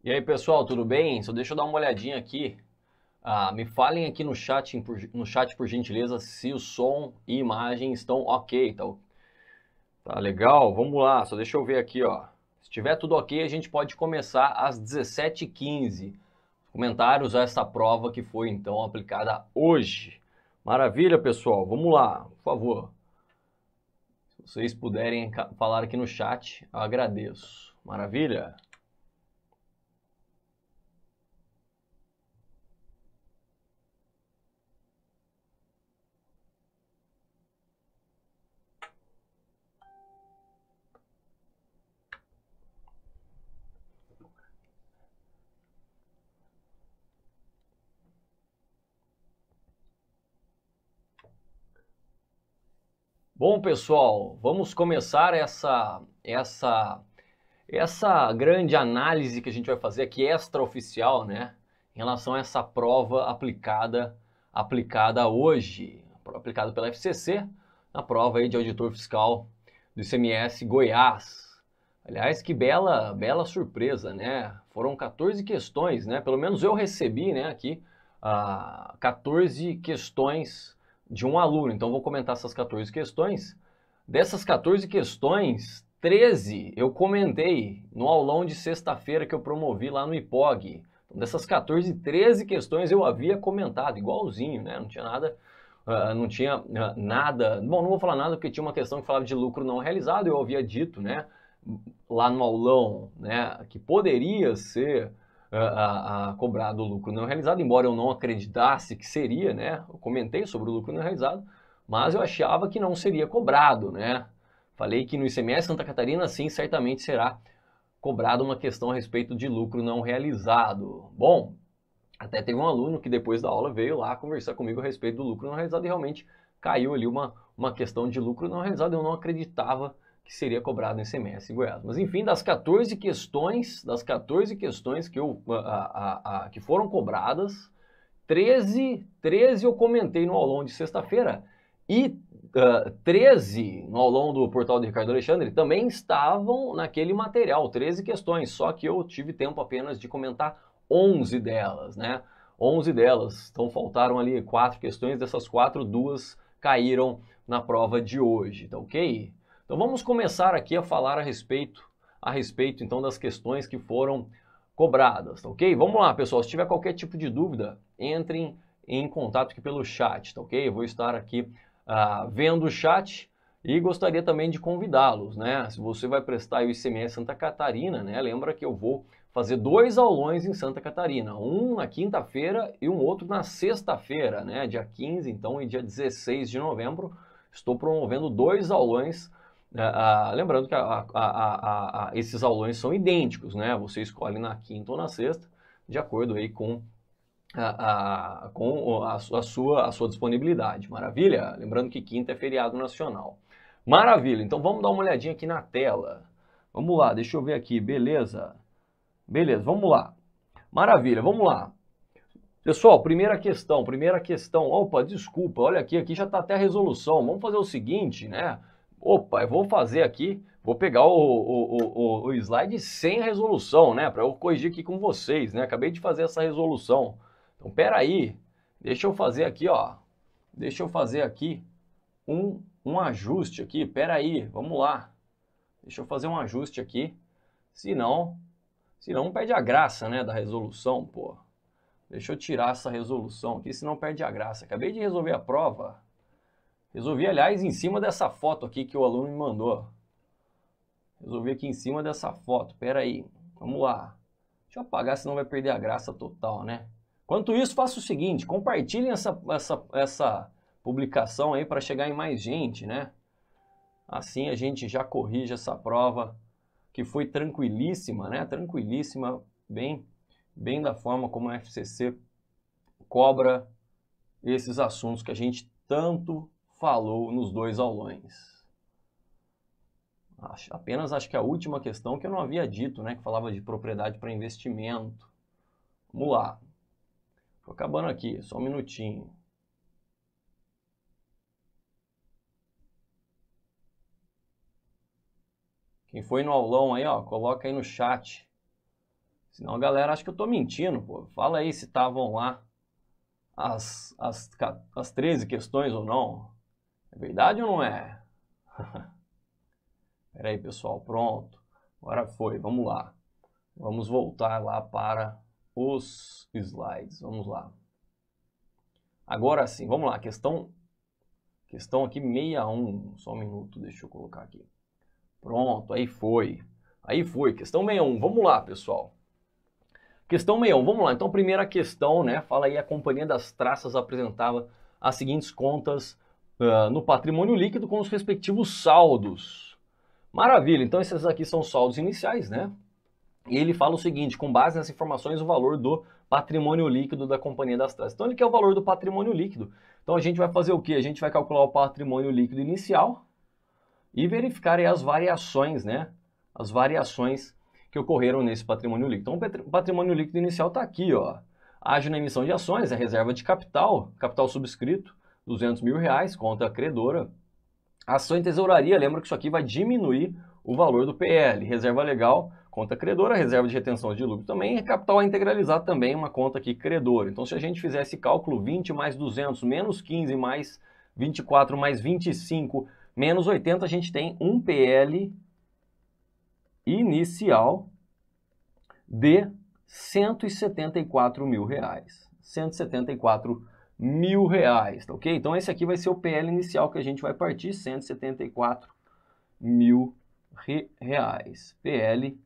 E aí, pessoal, tudo bem? Só deixa eu dar uma olhadinha aqui. Me falem aqui no chat, por gentileza, se o som e imagem estão ok. Tá legal? Vamos lá, só deixa eu ver aqui, ó. Se tiver tudo ok, a gente pode começar às 17h15. Comentários a essa prova que foi, então, aplicada hoje. Maravilha, pessoal. Vamos lá, por favor. Se vocês puderem falar aqui no chat, eu agradeço. Maravilha? Bom, pessoal, vamos começar essa grande análise que a gente vai fazer aqui, extraoficial, né? Em relação a essa prova aplicada hoje, aplicada pela FCC, na prova aí de auditor fiscal do ICMS Goiás. Aliás, que bela surpresa, né? Foram 14 questões, né? Pelo menos eu recebi, né, aqui, 14 questões de um aluno. Então, vou comentar essas 14 questões. Dessas 14 questões, 13 eu comentei no aulão de sexta-feira que eu promovi lá no IPOG. Então, dessas 14, 13 questões eu havia comentado, igualzinho, né? Não tinha não tinha nada... Bom, não vou falar nada porque tinha uma questão que falava de lucro não realizado, eu havia dito, né, lá no aulão, né, que poderia ser cobrado o lucro não realizado, embora eu não acreditasse que seria, né, eu comentei sobre o lucro não realizado, mas eu achava que não seria cobrado, né, falei que no ICMS Santa Catarina, sim, certamente será cobrado uma questão a respeito de lucro não realizado. Bom, até teve um aluno que depois da aula veio lá conversar comigo a respeito do lucro não realizado e realmente caiu ali uma questão de lucro não realizado. Eu não acreditava que seria cobrado no ICMS em Goiás. Mas enfim, das 14 questões que foram cobradas, 13 eu comentei no aulão de sexta-feira e 13 no aulão do portal de Ricardo Alexandre também estavam naquele material, 13 questões, só que eu tive tempo apenas de comentar 11 delas, né? 11 delas, então faltaram ali 4 questões, dessas 4, 2 caíram na prova de hoje, tá ok? Então vamos começar aqui a falar a respeito então das questões que foram cobradas, tá ok? Vamos lá, pessoal, se tiver qualquer tipo de dúvida, entrem em contato aqui pelo chat, tá ok? Eu vou estar aqui vendo o chat e gostaria também de convidá-los, né? Se você vai prestar o ICMS Santa Catarina, né? Lembra que eu vou fazer 2 aulões em Santa Catarina, um na quinta-feira e um outro na sexta-feira, né? Dia 15, então, e dia 16 de novembro, estou promovendo 2 aulões. Lembrando que esses aulões são idênticos, né? Você escolhe na quinta ou na sexta, de acordo aí com a sua disponibilidade. Maravilha? Lembrando que quinta é feriado nacional. Maravilha, então vamos dar uma olhadinha aqui na tela. Vamos lá, deixa eu ver aqui, beleza? Beleza, vamos lá. Maravilha, vamos lá. Pessoal, primeira questão. Opa, desculpa, olha aqui já está até a resolução. Vamos fazer o seguinte, né? Opa, eu vou fazer aqui, vou pegar o slide sem a resolução, né? Para eu corrigir aqui com vocês, né? Acabei de fazer essa resolução. Então, pera aí, deixa eu fazer aqui, ó. Deixa eu fazer aqui um ajuste aqui. Pera aí, vamos lá. Deixa eu fazer um ajuste aqui. Senão perde a graça, né, da resolução, pô. Deixa eu tirar essa resolução aqui, senão perde a graça. Acabei de resolver a prova. Resolvi, aliás, em cima dessa foto aqui que o aluno me mandou. Resolvi aqui em cima dessa foto. Pera aí, vamos lá. Deixa eu apagar, senão vai perder a graça total, né? Enquanto isso, faça o seguinte, compartilhem essa publicação aí para chegar em mais gente, né? Assim a gente já corrige essa prova, que foi tranquilíssima, né? Tranquilíssima, bem da forma como a FCC cobra esses assuntos que a gente tanto falou nos 2 aulões. Apenas acho que a última questão que eu não havia dito, né? Que falava de propriedade para investimento. Vamos lá. Tô acabando aqui, só um minutinho. Quem foi no aulão aí, ó, coloca aí no chat. Senão a galera acha que eu tô mentindo, pô. Fala aí se estavam lá as 13 questões ou não. É verdade ou não é? Pera aí, pessoal, pronto. Agora foi, vamos lá. Vamos voltar lá para os slides. Vamos lá. Agora sim, vamos lá. Questão aqui 61. Só um minuto, deixa eu colocar aqui. Pronto, aí foi. Questão 61. Vamos lá, pessoal. Questão 61, vamos lá. Então, primeira questão, né? Fala aí, a Companhia das Traças apresentava as seguintes contas no patrimônio líquido com os respectivos saldos. Maravilha, então esses aqui são os saldos iniciais, né? E ele fala o seguinte, com base nessas informações, o valor do patrimônio líquido da Companhia das Traças. Então, ele quer o valor do patrimônio líquido. Então, a gente vai fazer o quê? A gente vai calcular o patrimônio líquido inicial e verificar aí as variações, né? As variações que ocorreram nesse patrimônio líquido. Então, o patrimônio líquido inicial está aqui, ó. Ágio na emissão de ações, é reserva de capital subscrito, R$200 mil, conta credora. Ação em tesouraria, lembra que isso aqui vai diminuir o valor do PL. Reserva legal, conta credora, reserva de retenção de lucro também, capital a integralizar também, uma conta aqui credora. Então, se a gente fizer esse cálculo, 20 mais 200, menos 15 mais 24 mais 25, menos 80, a gente tem um PL inicial de R$174 mil. R$174 R$ 1.000, tá ok? Então esse aqui vai ser o PL inicial que a gente vai partir, R$ 174 mil. PL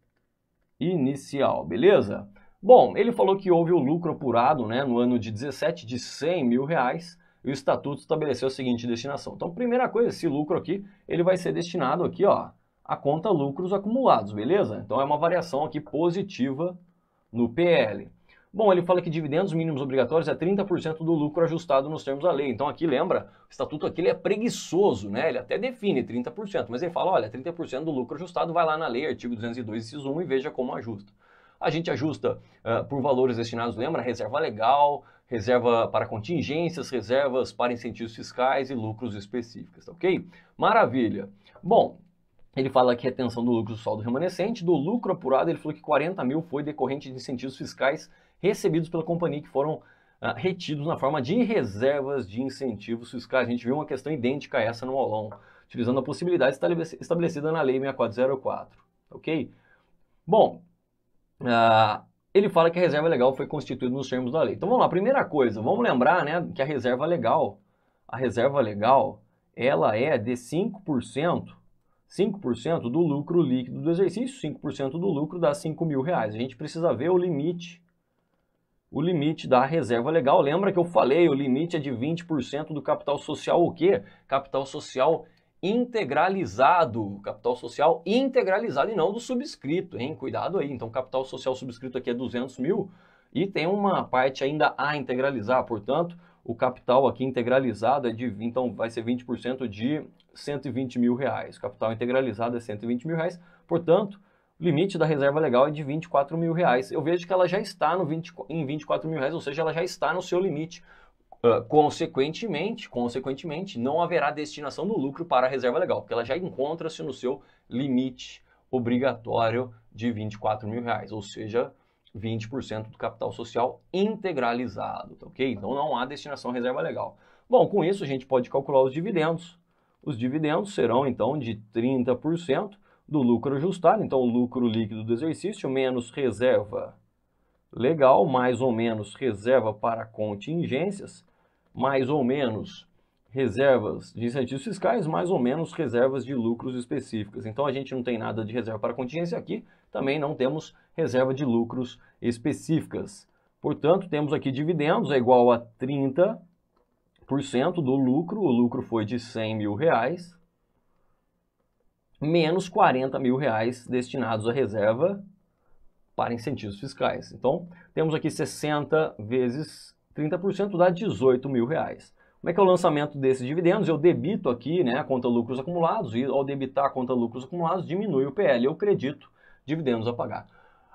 inicial, beleza? Bom, ele falou que houve o lucro apurado, né, no ano de 17 de R$ 100 mil, e o estatuto estabeleceu a seguinte destinação. Então, primeira coisa, esse lucro aqui, ele vai ser destinado aqui, ó, à conta lucros acumulados, beleza? Então é uma variação aqui positiva no PL. Bom, ele fala que dividendos mínimos obrigatórios é 30% do lucro ajustado nos termos da lei. Então aqui, lembra, o estatuto aqui ele é preguiçoso, né? Ele até define 30%, mas ele fala, olha, 30% do lucro ajustado vai lá na lei, artigo 202, inciso 1, e veja como ajusta. A gente ajusta por valores destinados, lembra? Reserva legal, reserva para contingências, reservas para incentivos fiscais e lucros específicos, tá ok? Maravilha. Bom, ele fala que retenção do lucro do saldo remanescente, do lucro apurado, ele falou que 40 mil foi decorrente de incentivos fiscais recebidos pela companhia que foram retidos na forma de reservas de incentivos fiscais. A gente viu uma questão idêntica a essa no aulão, utilizando a possibilidade estabelecida na Lei 6404, ok? Bom, ele fala que a reserva legal foi constituída nos termos da lei. Então vamos lá, primeira coisa, vamos lembrar, né, que a reserva legal, ela é de 5% do lucro líquido do exercício, 5% do lucro dá R$ 5.000. A gente precisa ver o limite da reserva legal. Lembra que eu falei, o limite é de 20% do capital social, o quê? Capital social integralizado. Capital social integralizado e não do subscrito, hein? Cuidado aí. Então, capital social subscrito aqui é 200 mil e tem uma parte ainda a integralizar. Portanto, o capital aqui integralizado é então vai ser 20% de R$ 120 mil. O capital integralizado é R$ 120 mil. Portanto, o limite da reserva legal é de R$ 24 mil. Eu vejo que ela já está em R$ 24 mil, ou seja, ela já está no seu limite. Consequentemente, não haverá destinação do lucro para a reserva legal, porque ela já encontra-se no seu limite obrigatório de R$ 24 mil, ou seja, 20% do capital social integralizado, tá ok? Então não há destinação à reserva legal. Bom, com isso a gente pode calcular os dividendos. Os dividendos serão então de 30% do lucro ajustado, então o lucro líquido do exercício menos reserva legal, mais ou menos reserva para contingências, mais ou menos reservas de incentivos fiscais, mais ou menos reservas de lucros específicas. Então a gente não tem nada de reserva para contingência aqui, também não temos reserva de lucros específicas. Portanto, temos aqui dividendos é igual a 30% do lucro, o lucro foi de R$ 100 mil, menos R$ 40 mil destinados à reserva para incentivos fiscais. Então, temos aqui 60 vezes 30% dá R$ 18 mil. Como é que é o lançamento desses dividendos? Eu debito aqui, né, a conta lucros acumulados, e ao debitar a conta lucros acumulados, diminui o PL, eu credito dividendos a pagar.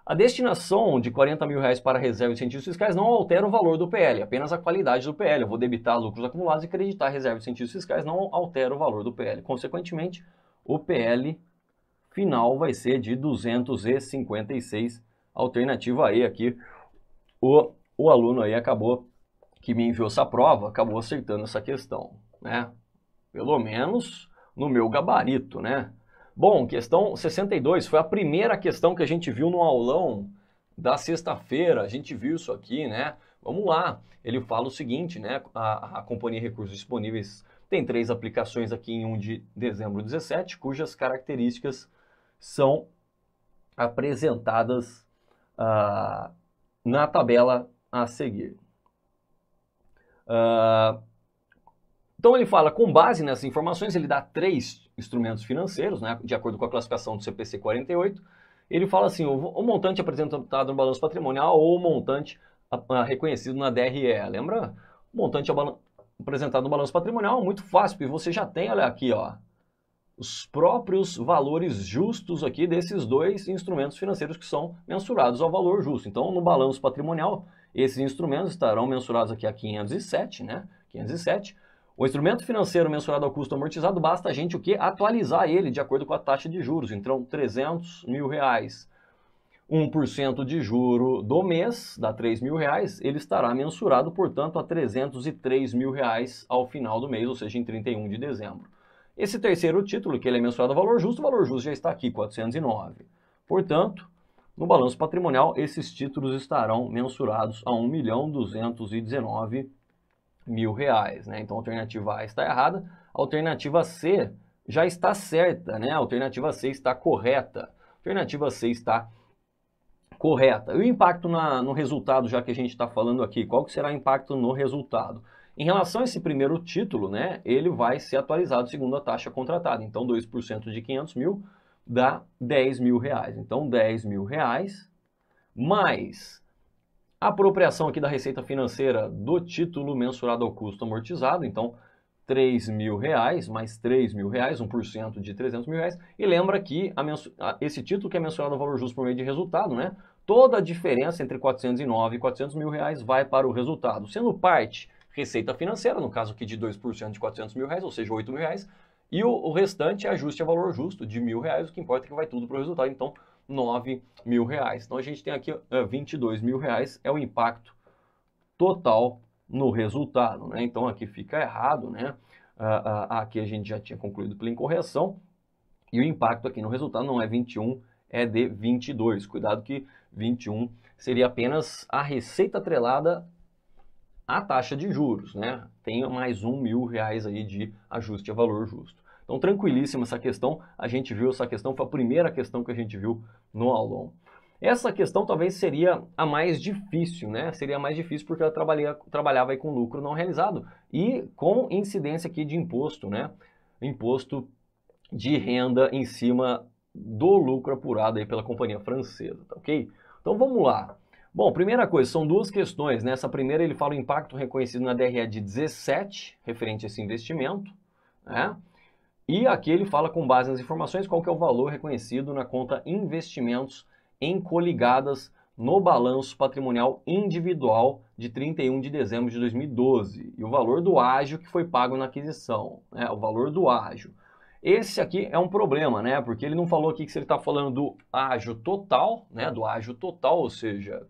A destinação de R$ 40 mil para reserva de incentivos fiscais não altera o valor do PL, apenas a qualidade do PL. Eu vou debitar lucros acumulados e creditar reserva de incentivos fiscais não altera o valor do PL. Consequentemente, o PL final vai ser de 256. Alternativa E aqui, o aluno aí acabou, que me enviou essa prova, acabou acertando essa questão, né? Pelo menos no meu gabarito, né? Bom, questão 62 foi a primeira questão que a gente viu no aulão da sexta-feira, a gente viu isso aqui, né? Vamos lá, ele fala o seguinte, né? A Companhia Recursos Disponíveis tem 3 aplicações aqui em 1 de dezembro de 17, cujas características são apresentadas na tabela a seguir. Então ele fala, com base nessas informações, ele dá 3 instrumentos financeiros, né, de acordo com a classificação do CPC 48. Ele fala assim, o montante apresentado no balanço patrimonial ou o montante reconhecido na DRE. Lembra? O montante apresentado no balanço patrimonial é muito fácil, porque você já tem, olha aqui, ó, os próprios valores justos aqui desses 2 instrumentos financeiros que são mensurados ao valor justo. Então, no balanço patrimonial, esses instrumentos estarão mensurados aqui a 507, né? 507. O instrumento financeiro mensurado ao custo amortizado, basta a gente o quê? Atualizar ele de acordo com a taxa de juros. Então, R$ 300 mil, 1% de juro do mês, dá R$ 3 mil, ele estará mensurado, portanto, a R$ 303 mil ao final do mês, ou seja, em 31 de dezembro. Esse terceiro título, que ele é mensurado ao valor justo, o valor justo já está aqui, 409. Portanto, no balanço patrimonial, esses títulos estarão mensurados a R$ 1.219.000. R$1.000, né? Então a alternativa A está errada, a alternativa C já está certa, né? A alternativa C está correta. A alternativa C está correta. E o impacto no resultado, já que a gente está falando aqui, qual que será o impacto no resultado? Em relação a esse primeiro título, né, ele vai ser atualizado segundo a taxa contratada. Então, 2% de 500 mil dá R$10.000. Então, R$10.000 mais a apropriação aqui da receita financeira do título mensurado ao custo amortizado. Então, R$3.000 mais R$3.000, 1% de R$300.000. E lembra que esse título que é mensurado ao valor justo por meio de resultado, né? Toda a diferença entre 409 e R$400.000 vai para o resultado, sendo parte receita financeira, no caso aqui de 2% de R$400.000, ou seja, R$8.000, e o restante é ajuste a valor justo de R$1.000, o que importa é que vai tudo para o resultado, então R$9.000. Então a gente tem aqui R$22.000 é o impacto total no resultado, né? Então aqui fica errado, né? Aqui a gente já tinha concluído pela incorreção, e o impacto aqui no resultado não é 21, é de 22. Cuidado que 21 seria apenas a receita atrelada à taxa de juros, né? Tem mais R$1.000 aí de ajuste a valor justo. Então, tranquilíssima essa questão. A gente viu essa questão, foi a primeira questão que a gente viu no aulão. Essa questão talvez seria a mais difícil, né? Seria a mais difícil porque ela trabalhava aí com lucro não realizado e com incidência aqui de imposto, né? Imposto de renda em cima do lucro apurado aí pela companhia francesa, tá ok? Então vamos lá. Bom, primeira coisa, são duas questões, né? Essa primeira ele fala o impacto reconhecido na DRE de 17, referente a esse investimento, né? E aqui ele fala com base nas informações qual que é o valor reconhecido na conta investimentos em coligadas no balanço patrimonial individual de 31 de dezembro de 2012 e o valor do ágio que foi pago na aquisição, né? O valor do ágio. Esse aqui é um problema, né? Porque ele não falou aqui que se ele está falando do ágio total, né? Do ágio total, ou seja,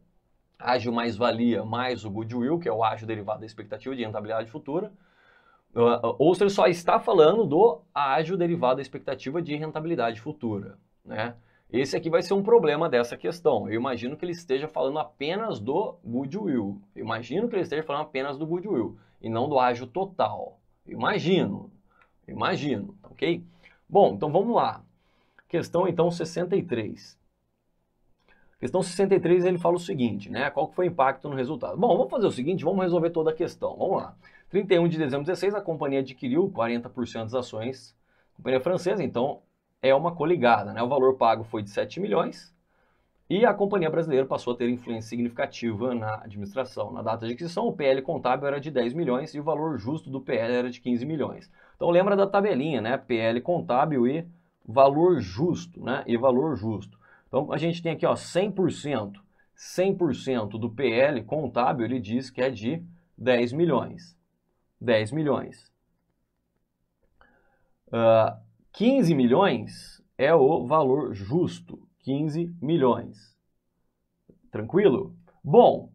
ágio mais-valia mais o goodwill, que é o ágio derivado da expectativa de rentabilidade futura, ou se ele só está falando do ágio derivado da expectativa de rentabilidade futura, né? Esse aqui vai ser um problema dessa questão. Eu imagino que ele esteja falando apenas do goodwill. Eu imagino que ele esteja falando apenas do goodwill e não do ágio total. Eu imagino, ok? Bom, então vamos lá. Questão então 63. Questão 63 ele fala o seguinte, né? Qual que foi o impacto no resultado? Bom, vamos fazer o seguinte, vamos resolver toda a questão. Vamos lá. 31 de dezembro de 2016, a companhia adquiriu 40% das ações da companhia francesa, então é uma coligada, né? O valor pago foi de 7 milhões e a companhia brasileira passou a ter influência significativa na administração. Na data de aquisição, o PL contábil era de 10 milhões e o valor justo do PL era de 15 milhões. Então lembra da tabelinha, né? PL contábil e valor justo, né? E valor justo. Então a gente tem aqui, ó, 100% do PL contábil, ele diz que é de 10 milhões. 10 milhões. 15 milhões é o valor justo. 15 milhões. Tranquilo? Bom,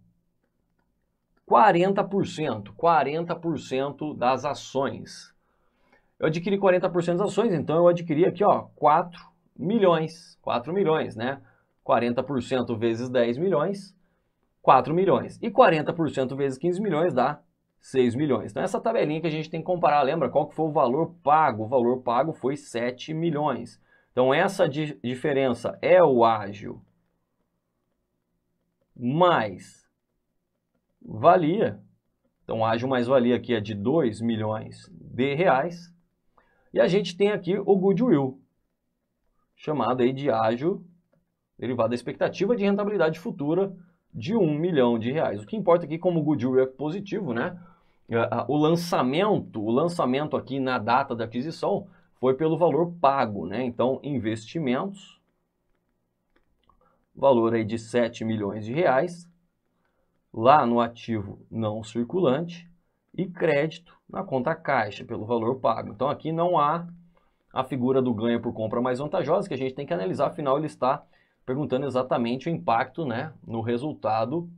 40% das ações. Eu adquiri 40% das ações, então eu adquiri aqui, ó, 4 milhões. 4 milhões, né? 40% vezes 10 milhões, 4 milhões. E 40% vezes 15 milhões dá 6 milhões. Então essa tabelinha que a gente tem que comparar, lembra qual que foi o valor pago? O valor pago foi 7 milhões. Então essa diferença é o ágio mais valia. Então ágio mais valia aqui é de 2 milhões de reais. E a gente tem aqui o goodwill, chamado aí de ágio derivado da expectativa de rentabilidade futura de 1 milhão de reais. O que importa aqui, como o goodwill é positivo, né? O lançamento aqui na data da aquisição foi pelo valor pago, né? Então, investimentos, valor aí de 7 milhões de reais, lá no ativo não circulante, e crédito na conta caixa, pelo valor pago. Então, aqui não há a figura do ganho por compra mais vantajosa, que a gente tem que analisar, afinal ele está perguntando exatamente o impacto, né, no resultado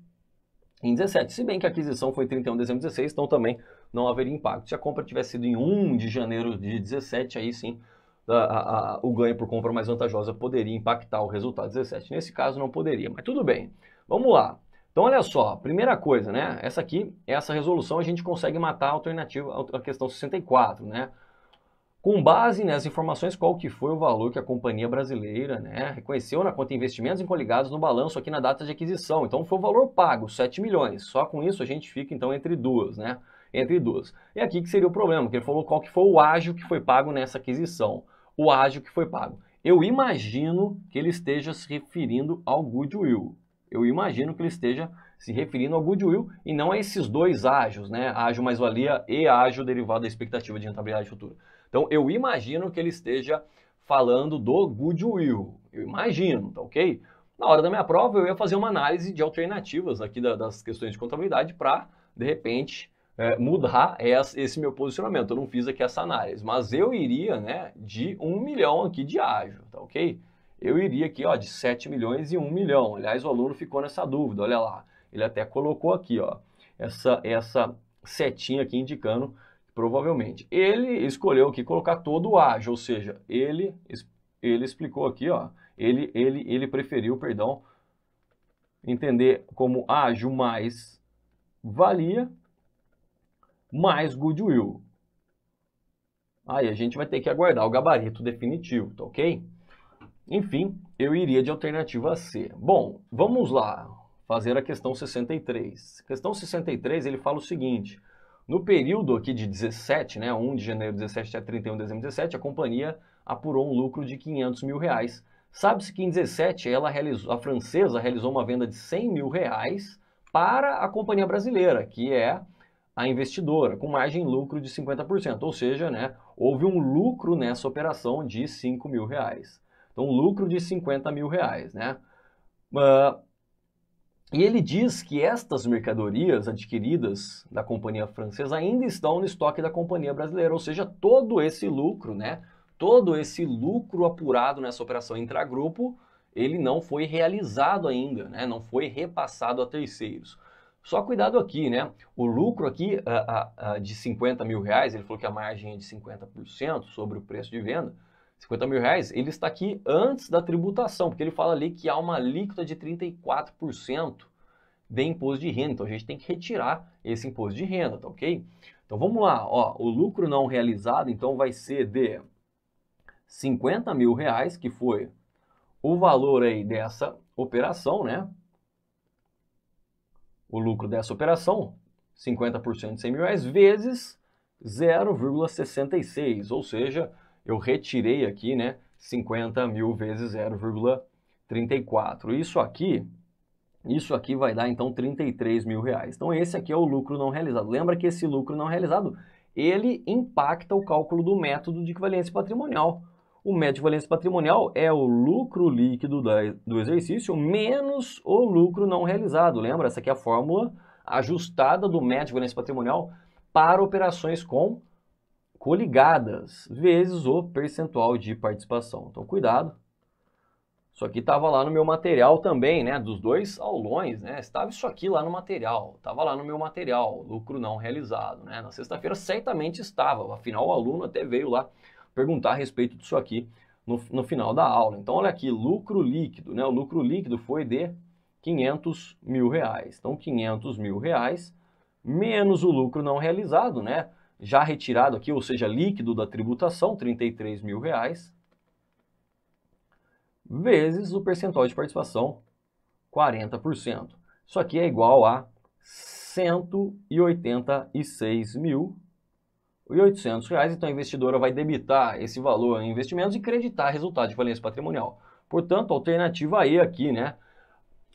em 17. Se bem que a aquisição foi 31 de dezembro de 16, então também não haveria impacto. Se a compra tivesse sido em 1 de janeiro de 17, aí sim o ganho por compra mais vantajosa poderia impactar o resultado de 17. Nesse caso não poderia, mas tudo bem. Vamos lá. Então, olha só, primeira coisa, né? Essa resolução a gente consegue matar a alternativa, a questão 64, né? Com base nas informações, qual que foi o valor que a companhia brasileira, né, reconheceu na conta investimentos em coligados no balanço aqui na data de aquisição. Então, foi o valor pago, 7 milhões. Só com isso a gente fica, então, entre duas, né? Entre duas. E aqui que seria o problema, que ele falou qual que foi o ágio que foi pago nessa aquisição. O ágio que foi pago. Eu imagino que ele esteja se referindo ao goodwill. Eu imagino que ele esteja se referindo ao goodwill e não a esses dois ágios, né? Ágio mais-valia e ágio derivado da expectativa de rentabilidade futura. Então, eu imagino que ele esteja falando do goodwill. Eu imagino, tá ok? Na hora da minha prova, eu ia fazer uma análise de alternativas aqui das questões de contabilidade para, de repente, mudar esse meu posicionamento. Eu não fiz aqui essa análise, mas eu iria, né, de 1 milhão aqui de ágio, tá ok? Eu iria aqui, ó, de 7 milhões e 1 milhão. Aliás, o aluno ficou nessa dúvida, olha lá. Ele até colocou aqui, ó, essa setinha aqui indicando provavelmente. Ele escolheu aqui colocar todo o ágio, ou seja, ele explicou aqui, ó, ele preferiu, perdão, entender como ágio mais valia mais goodwill. Aí a gente vai ter que aguardar o gabarito definitivo, tá ok? Enfim, eu iria de alternativa C. Bom, vamos lá fazer a questão 63. Questão 63, ele fala o seguinte: no período aqui de 17, né, 1 de janeiro de 17 a 31 de dezembro de 17, a companhia apurou um lucro de 500 mil reais. Sabe-se que em 17 a francesa realizou uma venda de 100 mil reais para a companhia brasileira, que é a investidora, com margem de lucro de 50%. Ou seja, né, houve um lucro nessa operação de 5 mil reais. Então, lucro de 50 mil reais, né? E ele diz que estas mercadorias adquiridas da companhia francesa ainda estão no estoque da companhia brasileira, ou seja, todo esse lucro, né? Todo esse lucro apurado nessa operação intragrupo, ele não foi realizado ainda, né? Não foi repassado a terceiros. Só cuidado aqui, né? O lucro aqui de 50 mil reais, ele falou que a margem é de 50% sobre o preço de venda. 50 mil reais, ele está aqui antes da tributação, porque ele fala ali que há uma alíquota de 34% de imposto de renda. Então, a gente tem que retirar esse imposto de renda, tá ok? Então, vamos lá. Ó, o lucro não realizado, então, vai ser de 50 mil reais, que foi o valor aí dessa operação, né? O lucro dessa operação, 50% de 100 mil reais, vezes 0,66, ou seja, eu retirei aqui, né, 50 mil vezes 0,34. Isso aqui vai dar, então, 33 mil reais. Então, esse aqui é o lucro não realizado. Lembra que esse lucro não realizado, ele impacta o cálculo do método de equivalência patrimonial. O método de equivalência patrimonial é o lucro líquido do exercício menos o lucro não realizado. Lembra? Essa aqui é a fórmula ajustada do método de equivalência patrimonial para operações com coligadas, vezes o percentual de participação. Então, cuidado. Isso aqui estava lá no meu material também, né? Dos dois aulões, né? Estava isso aqui lá no material. Estava lá no meu material, lucro não realizado, né? Na sexta-feira certamente estava. Afinal, o aluno até veio lá perguntar a respeito disso aqui no final da aula. Então, olha aqui, lucro líquido, né? O lucro líquido foi de 500 mil reais. Então, 500 mil reais menos o lucro não realizado, né? Já retirado aqui, ou seja, líquido da tributação, 33 mil reais, vezes o percentual de participação, 40%. Isso aqui é igual a 186.800 reais. Então, a investidora vai debitar esse valor em investimentos e creditar resultado de falência patrimonial. Portanto, alternativa E aqui, né?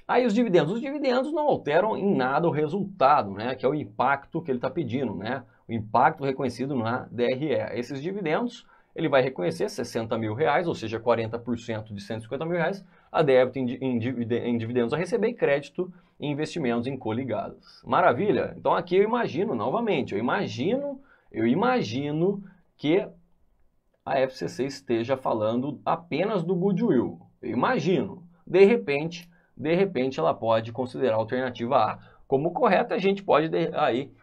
Aí os dividendos não alteram em nada o resultado, né? Que é o impacto que ele está pedindo, né? O impacto reconhecido na DRE. Esses dividendos, ele vai reconhecer 60 mil reais, ou seja, 40% de 150 mil reais, a débito em dividendos a receber e crédito em investimentos em coligados. Maravilha? Então aqui eu imagino, novamente, eu imagino que a FCC esteja falando apenas do goodwill. Eu imagino. De repente ela pode considerar a alternativa A como correta. A gente pode aí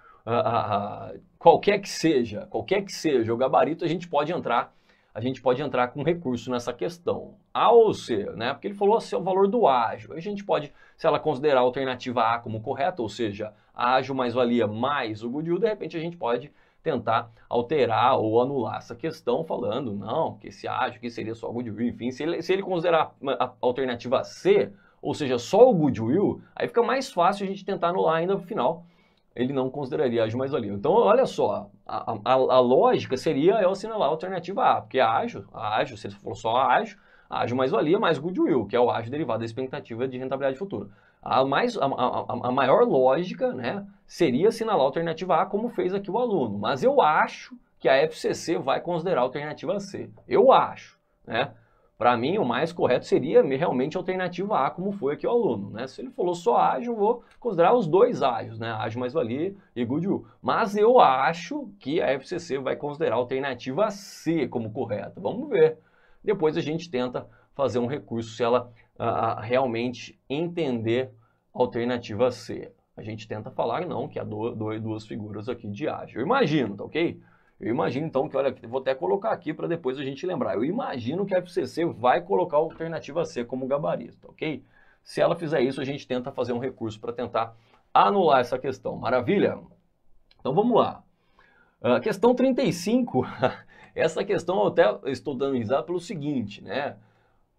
qualquer que seja o gabarito, a gente pode entrar com recurso nessa questão. A ou C, né? Porque ele falou assim, o valor do ágio. A gente pode, se ela considerar a alternativa A como correta, ou seja, ágio mais-valia mais o goodwill, de repente a gente pode tentar alterar ou anular essa questão falando, não, que esse ágio aqui seria só o goodwill, enfim, se ele considerar a alternativa C, ou seja, só o goodwill, aí fica mais fácil a gente tentar anular ainda no final. Ele não consideraria ágio mais-valia. Então, olha só, a lógica seria eu assinalar a alternativa A, porque ágio, se ele for só ágio mais-valia mais goodwill, que é o ágio derivado da expectativa de rentabilidade futura. A maior lógica, né, seria assinalar a alternativa A, como fez aqui o aluno. Mas eu acho que a FCC vai considerar a alternativa C. Eu acho, né? Para mim, o mais correto seria realmente a alternativa A, como foi aqui o aluno, né? Se ele falou só ágio, eu vou considerar os dois ágios, né? Ágio mais-valia e goodwill. Mas eu acho que a FCC vai considerar a alternativa C como correta. Vamos ver. Depois a gente tenta fazer um recurso se ela realmente entender a alternativa C. A gente tenta falar não, que há duas figuras aqui de ágio. Eu imagino, tá ok? Eu imagino então que, olha, vou até colocar aqui para depois a gente lembrar. Eu imagino que a FCC vai colocar a alternativa C como gabarito, tá ok? Se ela fizer isso, a gente tenta fazer um recurso para tentar anular essa questão. Maravilha? Então vamos lá. Questão 35, essa questão eu até estou dando risada pelo seguinte, né?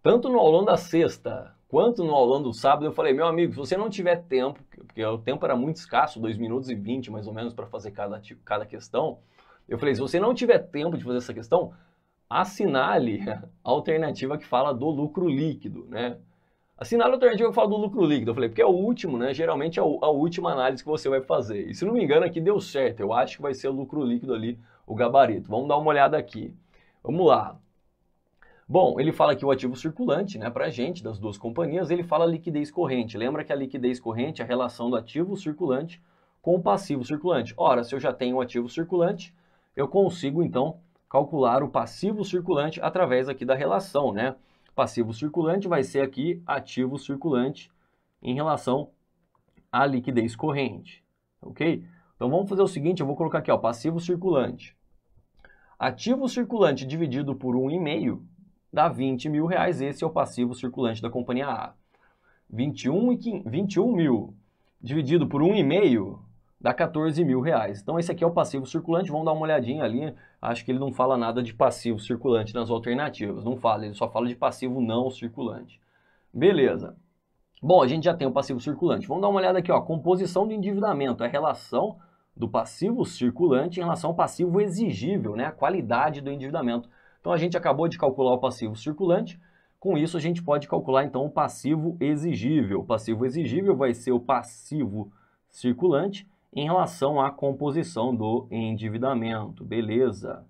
Tanto no aulão da sexta quanto no aulão do sábado, eu falei, meu amigo, se você não tiver tempo, porque o tempo era muito escasso, 2 minutos e 20 mais ou menos para fazer cada questão, eu falei, se você não tiver tempo de fazer essa questão, assinale a alternativa que fala do lucro líquido, né? Assinale a alternativa que fala do lucro líquido. Eu falei, porque é o último, né? Geralmente é a última análise que você vai fazer. E se não me engano, aqui deu certo. Eu acho que vai ser o lucro líquido ali, o gabarito. Vamos dar uma olhada aqui. Vamos lá. Bom, ele fala aqui o ativo circulante, né? Pra gente, das duas companhias, ele fala liquidez corrente. Lembra que a liquidez corrente é a relação do ativo circulante com o passivo circulante. Ora, se eu já tenho um ativo circulante, eu consigo, então, calcular o passivo circulante através aqui da relação, né? Passivo circulante vai ser aqui ativo circulante em relação à liquidez corrente, ok? Então, vamos fazer o seguinte, eu vou colocar aqui, ó, passivo circulante. Ativo circulante dividido por 1,5 dá 20 mil reais, esse é o passivo circulante da companhia A. 21 mil dividido por 1,5 dá 14 mil reais. Então esse aqui é o passivo circulante, vamos dar uma olhadinha ali, acho que ele não fala nada de passivo circulante nas alternativas, não fala, ele só fala de passivo não circulante. Beleza. Bom, a gente já tem o passivo circulante, vamos dar uma olhada aqui, ó, composição do endividamento, a relação do passivo circulante em relação ao passivo exigível, né, a qualidade do endividamento. Então a gente acabou de calcular o passivo circulante, com isso a gente pode calcular então o passivo exigível. O passivo exigível vai ser o passivo circulante em relação à composição do endividamento, beleza?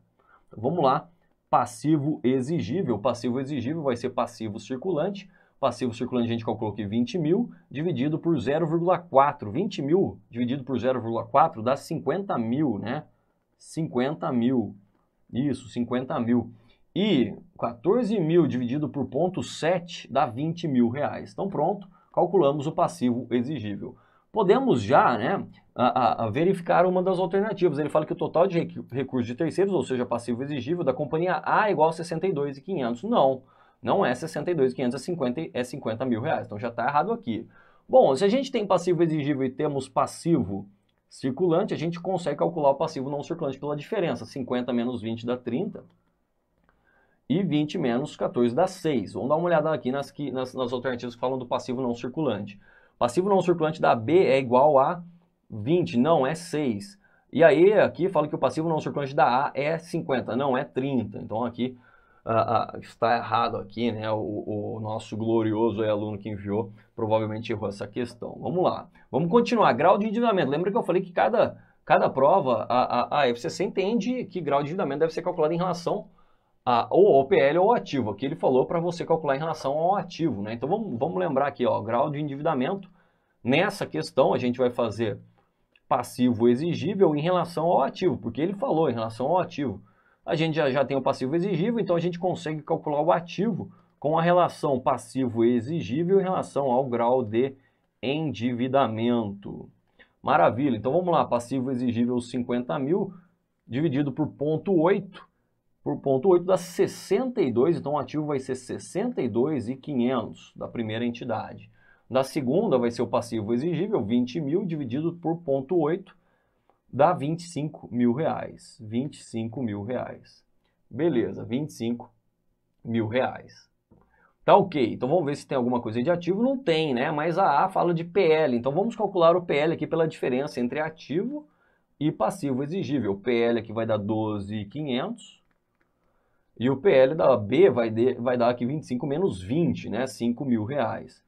Então, vamos lá, passivo exigível. O passivo exigível vai ser passivo circulante. Passivo circulante a gente calculou aqui 20 mil dividido por 0,4. 20 mil dividido por 0,4 dá 50 mil, né? 50 mil. Isso, 50 mil. E 14 mil dividido por 0,7 dá 20 mil reais. Então pronto, calculamos o passivo exigível. Podemos já, né, verificar uma das alternativas. Ele fala que o total de recursos de terceiros, ou seja, passivo exigível da companhia A é igual a 62.500. Não é 62.500, é 50 mil reais. Então já está errado aqui. Bom, se a gente tem passivo exigível e temos passivo circulante, a gente consegue calcular o passivo não circulante pela diferença. 50 menos 20 dá 30. E 20 menos 14 dá 6. Vamos dar uma olhada aqui nas alternativas que falam do passivo não circulante. Passivo não circulante da B é igual a 20, não, é 6. E aí, aqui fala que o passivo não circulante da A é 50, não, é 30. Então, aqui está errado aqui, né? O nosso glorioso aluno que enviou provavelmente errou essa questão. Vamos lá. Vamos continuar. Grau de endividamento. Lembra que eu falei que cada prova, a FCC entende que grau de endividamento deve ser calculado em relação ou ao PL ou ao ativo. Aqui ele falou para você calcular em relação ao ativo, né? Então vamos lembrar aqui, ó, grau de endividamento. Nessa questão a gente vai fazer passivo exigível em relação ao ativo, porque ele falou em relação ao ativo. A gente já tem o passivo exigível, então a gente consegue calcular o ativo com a relação passivo exigível em relação ao grau de endividamento. Maravilha, então vamos lá, passivo exigível 50 mil dividido por 0,8 por 0,8 dá 62, então o ativo vai ser 62.500 da primeira entidade. Da segunda vai ser o passivo exigível, 20 mil dividido por 0,8 dá 25 mil reais. 25 mil reais. Beleza, 25 mil reais. Tá ok, então vamos ver se tem alguma coisa de ativo. Não tem, né? Mas a A fala de PL, então vamos calcular o PL aqui pela diferença entre ativo e passivo exigível. O PL aqui vai dar 12.500 e o PL da B vai dar aqui 25 menos 20, né? 5 mil reais.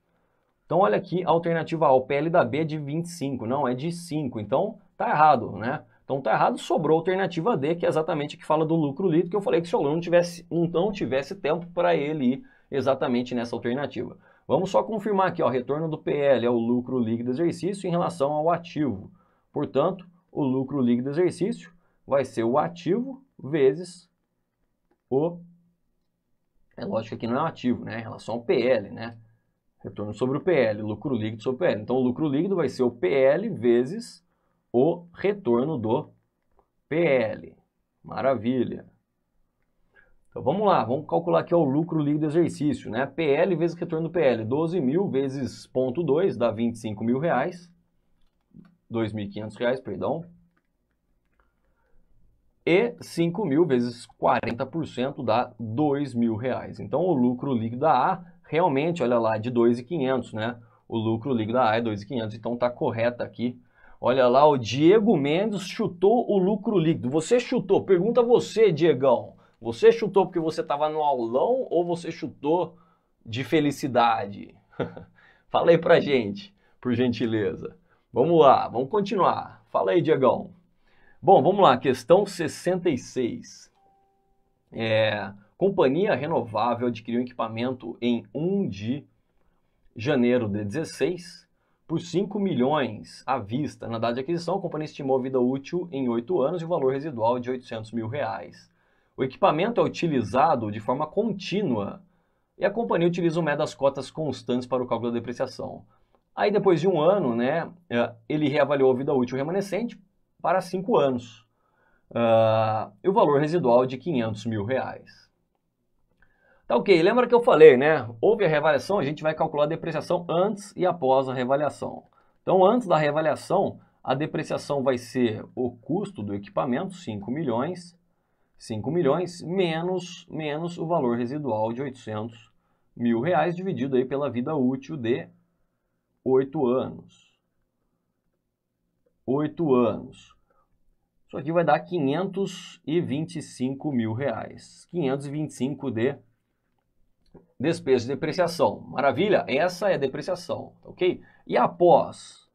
Então olha aqui a alternativa A, o PL da B é de 25, não, é de 5, então tá errado, né? Então tá errado, sobrou a alternativa D, que é exatamente a que fala do lucro líquido, que eu falei que se o aluno não tivesse tempo para ele ir exatamente nessa alternativa. Vamos só confirmar aqui, ó, retorno do PL é o lucro líquido do exercício em relação ao ativo. Portanto, o lucro líquido do exercício vai ser o ativo vezes o... É lógico que aqui não é o ativo, né? Em relação ao PL, né? Retorno sobre o PL, lucro líquido sobre o PL. Então, o lucro líquido vai ser o PL vezes o retorno do PL. Maravilha. Então, vamos lá. Vamos calcular aqui o lucro líquido do exercício, né? PL vezes retorno do PL. 12 mil vezes 0,2 dá 25 mil reais. 2.500 reais, perdão. E 5 mil vezes 40% dá 2 mil reais. Então, o lucro líquido da A realmente, olha lá, de 2.500, né? O lucro líquido da A é 2.500, então tá correto aqui. Olha lá, o Diego Mendes chutou o lucro líquido. Você chutou? Pergunta você, Diegão. Você chutou porque você estava no aulão ou você chutou de felicidade? Fala aí pra gente, por gentileza. Vamos lá, vamos continuar. Fala aí, Diegão. Bom, vamos lá, questão 66. Companhia Renovável adquiriu um equipamento em 1 de janeiro de 16 por 5 milhões à vista. Na data de aquisição, a companhia estimou a vida útil em 8 anos e o valor residual de 800 mil reais. O equipamento é utilizado de forma contínua e a companhia utiliza o método das cotas constantes para o cálculo da depreciação. Aí, depois de 1 ano, né, ele reavaliou a vida útil remanescente para 5 anos. E o valor residual de 500 mil reais. Tá ok, lembra que eu falei, né? Houve a reavaliação, a gente vai calcular a depreciação antes e após a reavaliação. Então, antes da reavaliação, a depreciação vai ser o custo do equipamento, 5 milhões menos o valor residual de 800 mil reais, dividido aí pela vida útil de 8 anos. 8 anos. Isso aqui vai dar 525 mil reais. 525 de despesa de depreciação. Maravilha? Essa é a depreciação, tá ok? E após?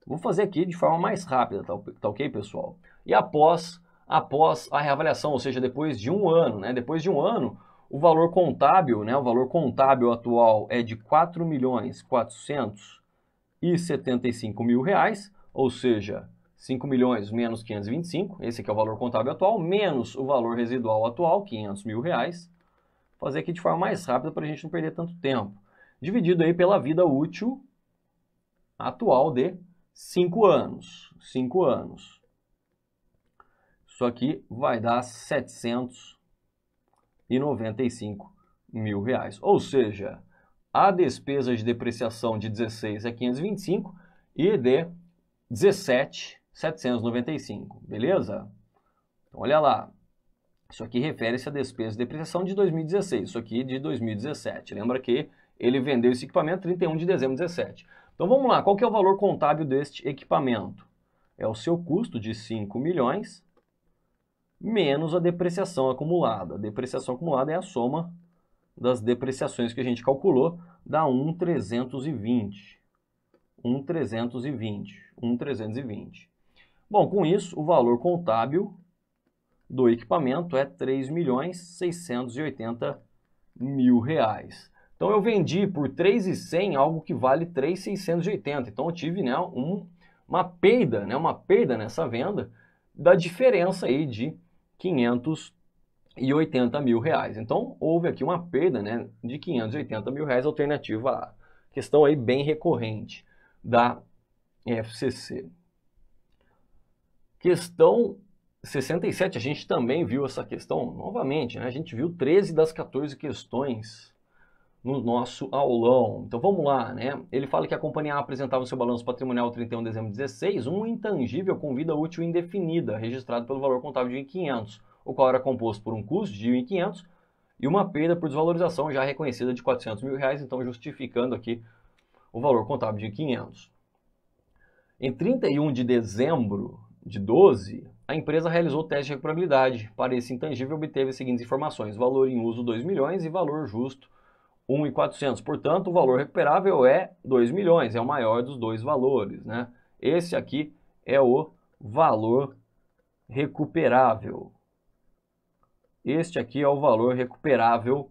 Vou fazer aqui de forma mais rápida, tá ok, pessoal? E após a reavaliação, ou seja, depois de 1 ano, né? Depois de 1 ano, o valor contábil, né? O valor contábil atual é de 4.475 mil reais, ou seja, 5 milhões menos 525, esse aqui é o valor contábil atual, menos o valor residual atual, 500 mil reais. Fazer aqui de forma mais rápida para a gente não perder tanto tempo. Dividido aí pela vida útil atual de 5 anos. 5 anos. Isso aqui vai dar 795 mil reais. Ou seja, a despesa de depreciação de 16 é 525 e de 17, 795. Beleza? Então, olha lá. Isso aqui refere-se à despesa de depreciação de 2016, isso aqui de 2017. Lembra que ele vendeu esse equipamento 31 de dezembro de 2017. Então vamos lá, qual que é o valor contábil deste equipamento? É o seu custo de 5 milhões menos a depreciação acumulada. A depreciação acumulada é a soma das depreciações que a gente calculou, dá 1.320. 1.320. Bom, com isso, o valor contábil do equipamento é 3.680 mil reais. Então eu vendi por 3.100 algo que vale 3.680. Então eu tive, né, uma perda nessa venda da diferença aí de 580 mil reais. Então houve aqui uma perda, né, de 580 mil reais, alternativa A. Questão aí bem recorrente da FCC. Questão 67, a gente também viu essa questão, novamente, né? A gente viu 13 das 14 questões no nosso aulão. Então vamos lá, né? Ele fala que a companhia A apresentava seu balanço patrimonial 31 de dezembro de 16, um intangível com vida útil indefinida, registrado pelo valor contábil de 1.500, o qual era composto por um custo de 1.500 e uma perda por desvalorização já reconhecida de R$400.000, então justificando aqui o valor contábil de 500. Em 31 de dezembro de 12, a empresa realizou o teste de recuperabilidade. Para esse intangível, obteve as seguintes informações: valor em uso 2 milhões e valor justo 1.400. Portanto, o valor recuperável é 2 milhões, é o maior dos dois valores, né? Esse aqui é o valor recuperável. Este aqui é o valor recuperável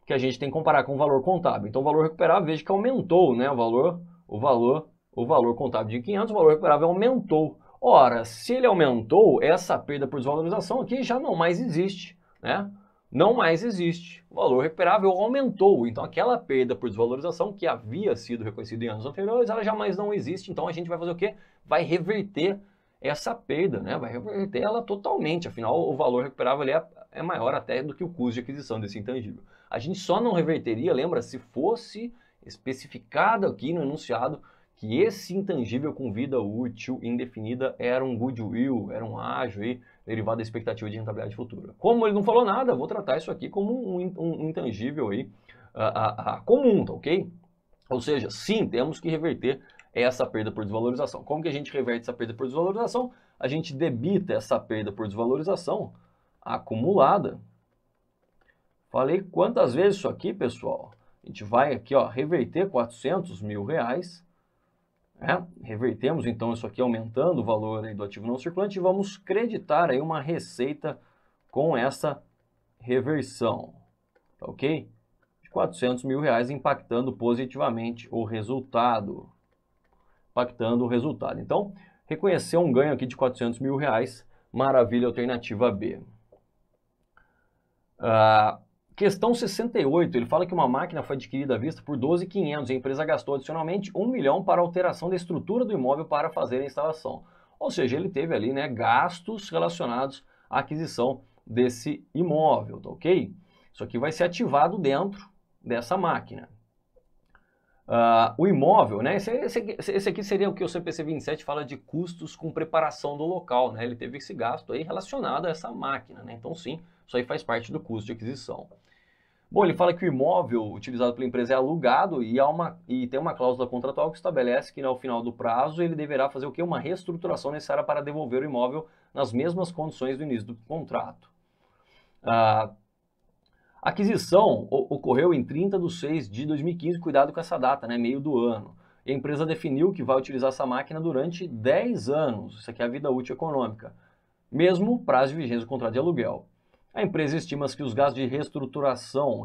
que a gente tem que comparar com o valor contábil. Então, o valor recuperável, veja que aumentou, né? O valor contábil de 500, o valor recuperável aumentou. Ora, se ele aumentou, essa perda por desvalorização aqui já não mais existe, né? Não mais existe. O valor recuperável aumentou. Então, aquela perda por desvalorização que havia sido reconhecida em anos anteriores, ela jamais não existe. Então, a gente vai fazer o quê? Vai reverter essa perda, né? Vai reverter ela totalmente. Afinal, o valor recuperável ele é maior até do que o custo de aquisição desse intangível. A gente só não reverteria, lembra, se fosse especificado aqui no enunciado que esse intangível com vida útil indefinida era um goodwill, era um ágio aí, derivado da expectativa de rentabilidade futura. Como ele não falou nada, vou tratar isso aqui como um intangível aí, comum, tá ok? Ou seja, sim, temos que reverter essa perda por desvalorização. Como que a gente reverte essa perda por desvalorização? A gente debita essa perda por desvalorização acumulada. Falei quantas vezes isso aqui, pessoal? A gente vai aqui, ó, reverter R$400.000, revertemos então isso aqui aumentando o valor aí do ativo não circulante e vamos creditar aí uma receita com essa reversão, tá ok? De R$400.000 impactando positivamente o resultado. Então, reconhecer um ganho aqui de R$400.000, maravilha, alternativa B. Questão 68, ele fala que uma máquina foi adquirida à vista por 12.500 e a empresa gastou adicionalmente 1 milhão para alteração da estrutura do imóvel para fazer a instalação. Ou seja, ele teve ali, né, gastos relacionados à aquisição desse imóvel, tá ok? Isso aqui vai ser ativado dentro dessa máquina. O imóvel, né, esse aqui seria o que o CPC 27 fala de custos com preparação do local, né? Ele teve esse gasto aí relacionado a essa máquina, né? Então sim, isso aí faz parte do custo de aquisição. Bom, ele fala que o imóvel utilizado pela empresa é alugado e tem uma cláusula contratual que estabelece que ao final do prazo ele deverá fazer o quê? Uma reestruturação necessária para devolver o imóvel nas mesmas condições do início do contrato. A aquisição ocorreu em 30/6 de 2015, cuidado com essa data, né? Meio do ano. E a empresa definiu que vai utilizar essa máquina durante 10 anos, isso aqui é a vida útil econômica, mesmo prazo de vigência do contrato de aluguel. A empresa estima que os gastos de reestruturação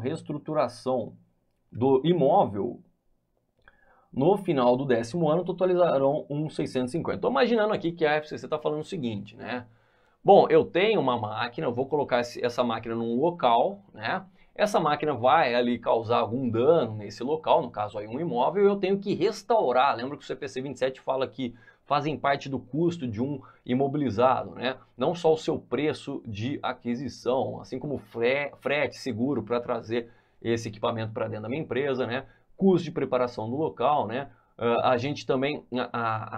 do imóvel no final do 10º ano totalizarão uns 650. Estou imaginando aqui que a FCC está falando o seguinte, né? Bom, eu tenho uma máquina, eu vou colocar essa máquina num local, né? Essa máquina vai ali causar algum dano nesse local, no caso aí um imóvel, e eu tenho que restaurar. Lembra que o CPC 27 fala que fazem parte do custo de um imobilizado, né? Não só o seu preço de aquisição, assim como frete, seguro para trazer esse equipamento para dentro da minha empresa, né? Custo de preparação do local, né? A gente também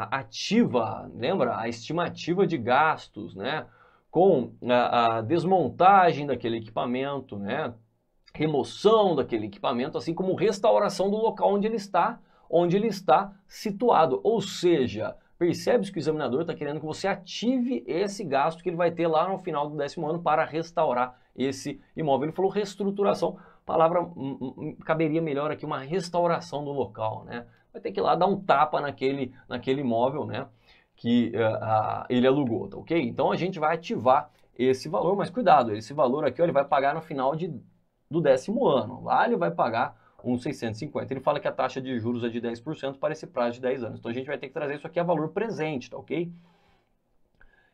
ativa, lembra? A estimativa de gastos, né? Com a desmontagem daquele equipamento, né? Remoção daquele equipamento, assim como restauração do local onde ele está situado. Ou seja, percebe-se que o examinador está querendo que você ative esse gasto que ele vai ter lá no final do 10º ano para restaurar esse imóvel. Ele falou reestruturação, palavra caberia melhor aqui, uma restauração do local, né? Vai ter que ir lá dar um tapa naquele imóvel, né, que ele alugou, tá ok? Então a gente vai ativar esse valor, mas cuidado, esse valor aqui ó, ele vai pagar no final do 10º ano. Lá ele vai pagar uns 650. Ele fala que a taxa de juros é de 10% para esse prazo de 10 anos. Então a gente vai ter que trazer isso aqui a valor presente, tá ok?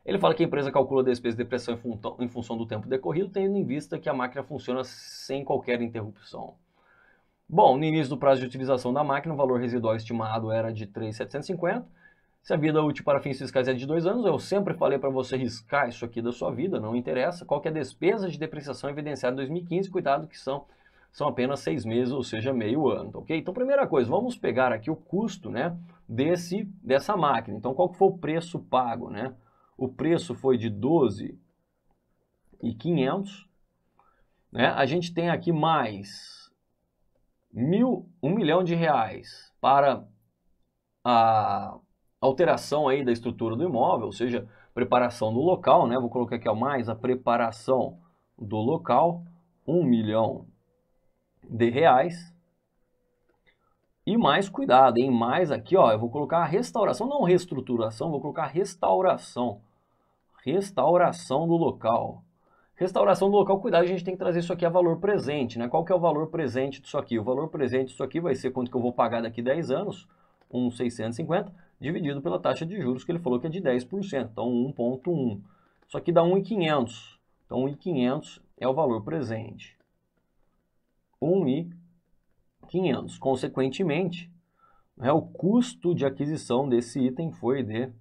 Ele fala que a empresa calcula a despesa de depreciação em função do tempo decorrido, tendo em vista que a máquina funciona sem qualquer interrupção. Bom, no início do prazo de utilização da máquina, o valor residual estimado era de 3.750. Se a vida útil para fins fiscais é de 2 anos, eu sempre falei para você riscar isso aqui da sua vida, não interessa. Qual que é a despesa de depreciação evidenciada em 2015? Cuidado que são apenas 6 meses, ou seja, meio ano, tá ok? Então, primeira coisa, vamos pegar aqui o custo, né, dessa máquina. Então, qual que foi o preço pago, né? O preço foi de 12.500, né? A gente tem aqui mais R$ 1 milhão para a alteração aí da estrutura do imóvel, ou seja, preparação do local, né? Vou colocar aqui, ó, mais a preparação do local, R$ 1 milhão. E mais cuidado, hein? Mais aqui, ó, eu vou colocar a restauração, não reestruturação, vou colocar restauração. Restauração do local. Restauração do local, cuidado, a gente tem que trazer isso aqui a valor presente, né? Qual que é o valor presente disso aqui? O valor presente disso aqui vai ser quanto que eu vou pagar daqui 10 anos, 1.650, dividido pela taxa de juros, que ele falou que é de 10%, então 1.1. Isso aqui dá 1.500. Então 1.500 é o valor presente. 1.500. Consequentemente, né, o custo de aquisição desse item foi de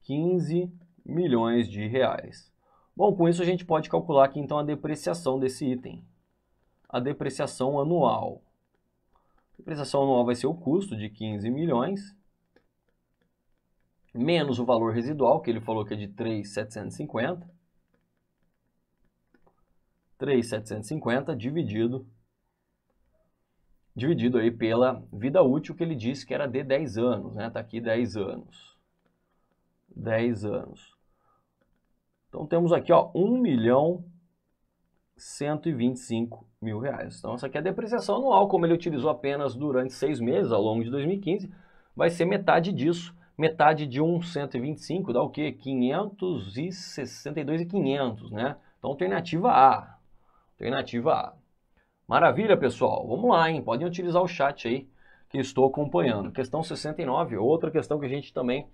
15 milhões de reais. Bom, com isso a gente pode calcular aqui então a depreciação desse item. A depreciação anual. A depreciação anual vai ser o custo de 15 milhões, menos o valor residual, que ele falou que é de 3.750. 3.750 dividido aí pela vida útil, que ele disse que era de 10 anos, né? Tá aqui 10 anos. 10 anos. Então temos aqui, ó, 1.125.000 reais. Então essa aqui é a depreciação anual, como ele utilizou apenas durante 6 meses, ao longo de 2015, vai ser metade disso. Metade de 1.125 dá o quê? 562.500, né? Então alternativa A. Alternativa A. Maravilha, pessoal. Vamos lá, hein? Podem utilizar o chat aí que estou acompanhando. Questão 69, outra questão que a gente também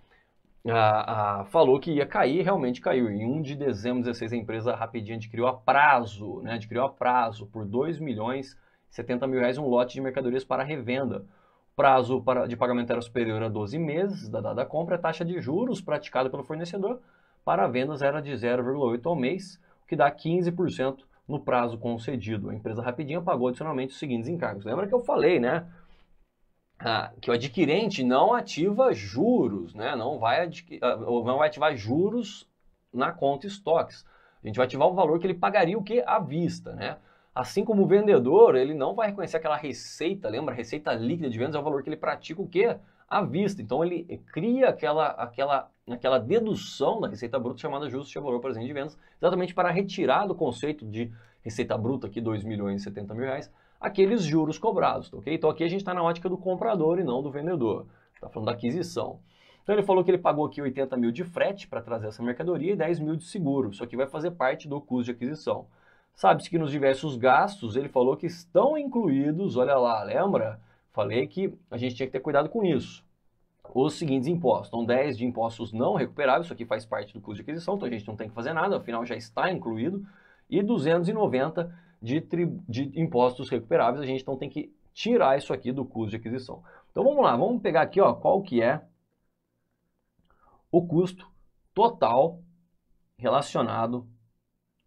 falou que ia cair, realmente caiu. Em 1 de dezembro de 2016, a empresa Rapidinho adquiriu a prazo, né? Adquiriu a prazo por R$ 2.070.000 um lote de mercadorias para revenda. O prazo de pagamento era superior a 12 meses da data da compra. A taxa de juros praticada pelo fornecedor para vendas era de 0,8 ao mês, o que dá 15% no prazo concedido. A empresa Rapidinho pagou adicionalmente os seguintes encargos. Lembra que eu falei, né? Que o adquirente não ativa juros, né? Não vai ativar juros na conta estoques. A gente vai ativar o valor que ele pagaria o que? À vista, né? Assim como o vendedor, ele não vai reconhecer aquela receita, lembra? Receita líquida de vendas é o valor que ele pratica o quê? À vista. Então ele cria aquela dedução da receita bruta chamada juros de valor presente de vendas, exatamente para retirar do conceito de receita bruta aqui, R$ 2.070.000, aqueles juros cobrados, ok? Então aqui a gente está na ótica do comprador e não do vendedor. Está falando da aquisição. Então ele falou que ele pagou aqui 80 mil de frete para trazer essa mercadoria e 10 mil de seguro. Isso aqui vai fazer parte do custo de aquisição. Sabe-se que nos diversos gastos ele falou que estão incluídos, olha lá, lembra? Falei que a gente tinha que ter cuidado com isso. Os seguintes impostos. Então 10 de impostos não recuperáveis, isso aqui faz parte do custo de aquisição, então a gente não tem que fazer nada, afinal já está incluído. E 290 de impostos recuperáveis, a gente não tem que tirar isso aqui do custo de aquisição. Então vamos lá, vamos pegar aqui, ó, qual que é o custo total relacionado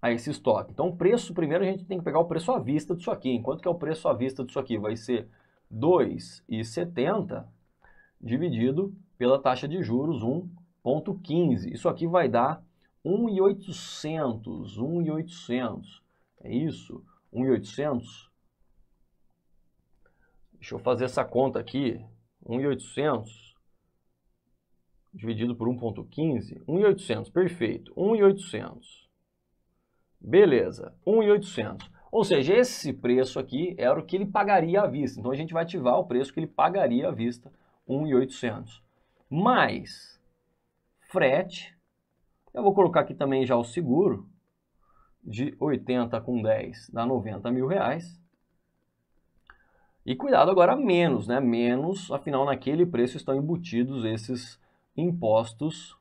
a esse estoque. Então o preço, primeiro a gente tem que pegar o preço à vista disso aqui. Enquanto que é o preço à vista disso aqui? Vai ser 2,70 dividido pela taxa de juros 1,15. Isso aqui vai dar 1.800, 1.800. É isso? 1.800. Deixa eu fazer essa conta aqui. 1.800 dividido por 1,15. 1.800, perfeito. 1.800. Beleza, 1.800. Ou seja, esse preço aqui era o que ele pagaria à vista. Então a gente vai ativar o preço que ele pagaria à vista, 1.800. Mais frete. Eu vou colocar aqui também já o seguro de 80 com 10 dá 90 mil reais. E cuidado agora menos, né? Menos, afinal naquele preço estão embutidos esses impostos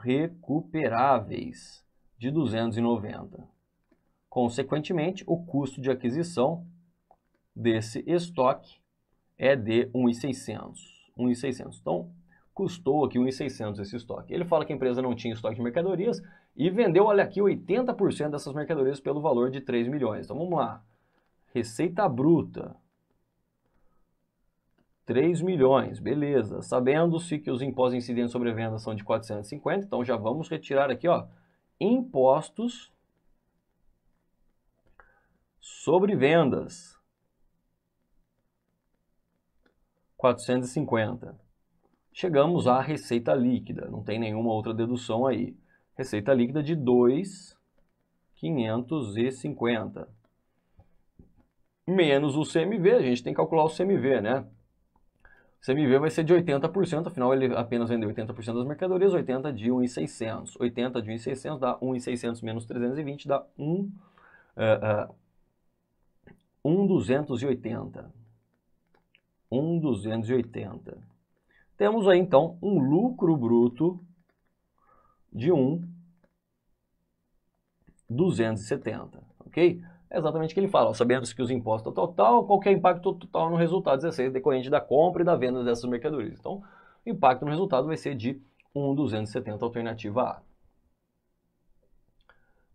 recuperáveis de 290. Consequentemente, o custo de aquisição desse estoque é de 1.600. 1.600. Então, custou aqui 1.600 esse estoque. Ele fala que a empresa não tinha estoque de mercadorias e vendeu, olha aqui, 80% dessas mercadorias pelo valor de 3 milhões. Então, vamos lá. Receita bruta. 3 milhões, beleza. Sabendo-se que os impostos incidentes sobre vendas são de 450, então já vamos retirar aqui, ó, impostos sobre vendas. 450. Chegamos à receita líquida, não tem nenhuma outra dedução aí. Receita líquida de 2.550. Menos o CMV, a gente tem que calcular o CMV, né? O CMV vai ser de 80%, afinal ele apenas vendeu 80% das mercadorias, 80 de 1.600. 80 de 1.600 dá 1.600 menos 320, dá 1.280. 1.280. Temos aí, então, um lucro bruto de 1.270, ok? É exatamente o que ele fala, sabendo-se que os impostos total, qualquer impacto total no resultado 16 decorrente da compra e da venda dessas mercadorias. Então, o impacto no resultado vai ser de 1.270, alternativa A.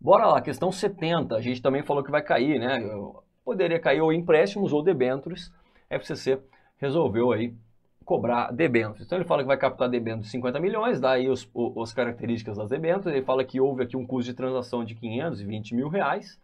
Bora lá, questão 70, a gente também falou que vai cair, né? Poderia cair ou empréstimos ou debêntures, FCC resolveu aí cobrar debêntures. Então ele fala que vai captar debêntures de 50 milhões, dá aí as características das debêntures, ele fala que houve aqui um custo de transação de 520 mil reais,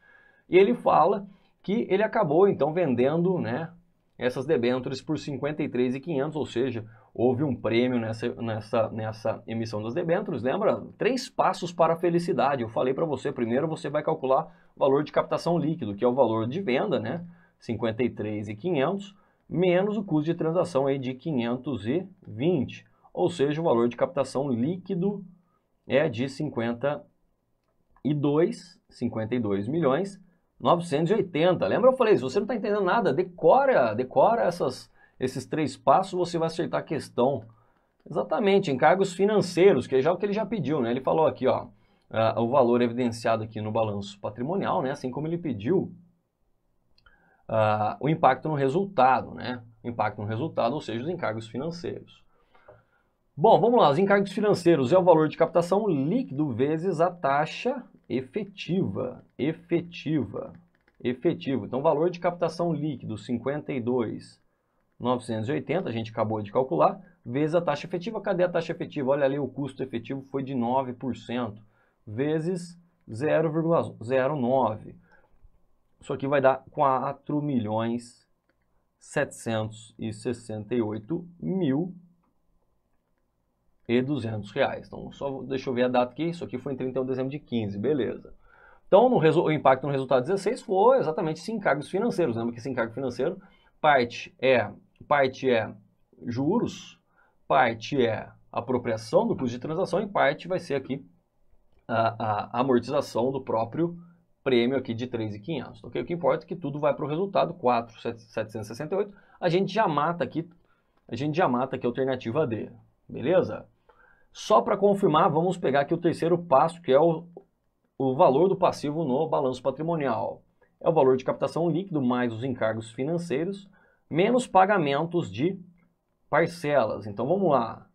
e ele fala que ele acabou então vendendo, né, essas debêntures por 53.500, ou seja, houve um prêmio nessa emissão das debêntures. Lembra? 3 passos para a felicidade. Eu falei para você, primeiro você vai calcular o valor de captação líquido, que é o valor de venda, né, 53.500, menos o custo de transação aí de 520, ou seja, o valor de captação líquido é de 52 milhões 980. Lembra? Eu falei, se você não está entendendo nada, decora esses 3 passos, você vai acertar a questão. Exatamente, encargos financeiros, que é já o que ele já pediu, né? Ele falou aqui, ó, o valor evidenciado aqui no balanço patrimonial, né? Assim como ele pediu o impacto no resultado, né? O impacto no resultado, ou seja, os encargos financeiros. Bom, vamos lá, os encargos financeiros é o valor de captação líquido vezes a taxa efetiva. Então, valor de captação líquido, 52.980, a gente acabou de calcular, vezes a taxa efetiva. Cadê a taxa efetiva? Olha ali, o custo efetivo foi de 9%, vezes 0,09. Isso aqui vai dar 4.768.200 reais. Então, só deixa eu ver a data aqui. Isso aqui foi em 31 de dezembro de 15, beleza. Então, o impacto no resultado 16 foi exatamente esses encargos financeiros. Lembra que esse encargo financeiro, parte é juros, parte é apropriação do custo de transação e parte vai ser aqui a amortização do próprio prêmio aqui de 3.500. Okay? O que importa é que tudo vai para o resultado, 4.768. A gente já mata aqui a alternativa D, beleza? Só para confirmar, vamos pegar aqui o terceiro passo, que é o valor do passivo no balanço patrimonial. É o valor de captação líquido mais os encargos financeiros, menos pagamentos de parcelas. Então vamos lá.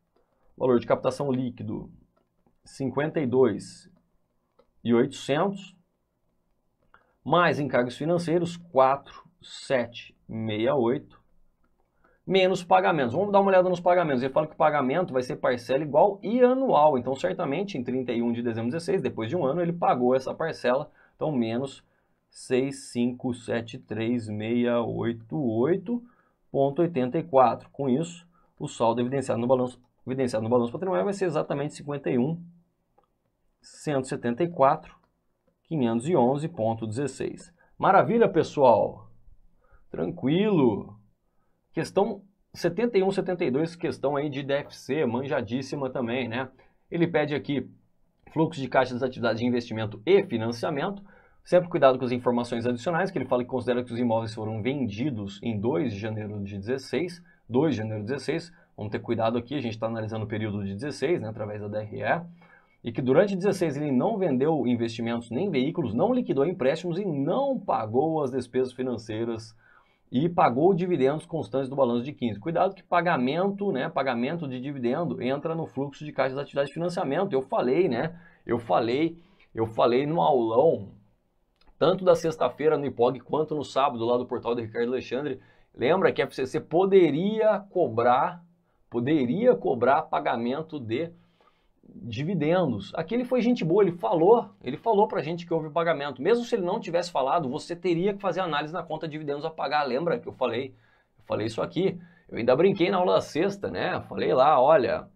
Valor de captação líquido, 52.800, mais encargos financeiros, 4.768, menos pagamentos. Vamos dar uma olhada nos pagamentos. Ele fala que o pagamento vai ser parcela igual e anual. Então, certamente, em 31 de dezembro de 16, depois de um ano, ele pagou essa parcela. Então, menos 6573688,84. Com isso, o saldo evidenciado no balanço patrimonial vai ser exatamente 51.174.511,16. Maravilha, pessoal? Tranquilo? Questão 71, 72, questão aí de DFC, manjadíssima também, né? Ele pede aqui fluxo de caixa das atividades de investimento e financiamento. Sempre cuidado com as informações adicionais, que ele fala que considera que os imóveis foram vendidos em 2 de janeiro de 16. 2 de janeiro de 16. Vamos ter cuidado aqui, a gente está analisando o período de 16, né, através da DRE. E que durante 16 ele não vendeu investimentos nem veículos, não liquidou empréstimos e não pagou as despesas financeiras e pagou dividendos constantes do balanço de 15. Cuidado que pagamento, né, pagamento de dividendo entra no fluxo de caixa das atividades de financiamento. Eu falei, né? Eu falei no aulão, tanto da sexta-feira no IPOG quanto no sábado lá do portal do Ricardo Alexandre. Lembra que a FCC poderia cobrar pagamento de dividendos. Aqui ele foi gente boa, ele falou pra gente que houve pagamento. Mesmo se ele não tivesse falado, você teria que fazer análise na conta de dividendos a pagar. Lembra que eu falei isso aqui? Eu ainda brinquei na aula da sexta, né? Falei lá, olha,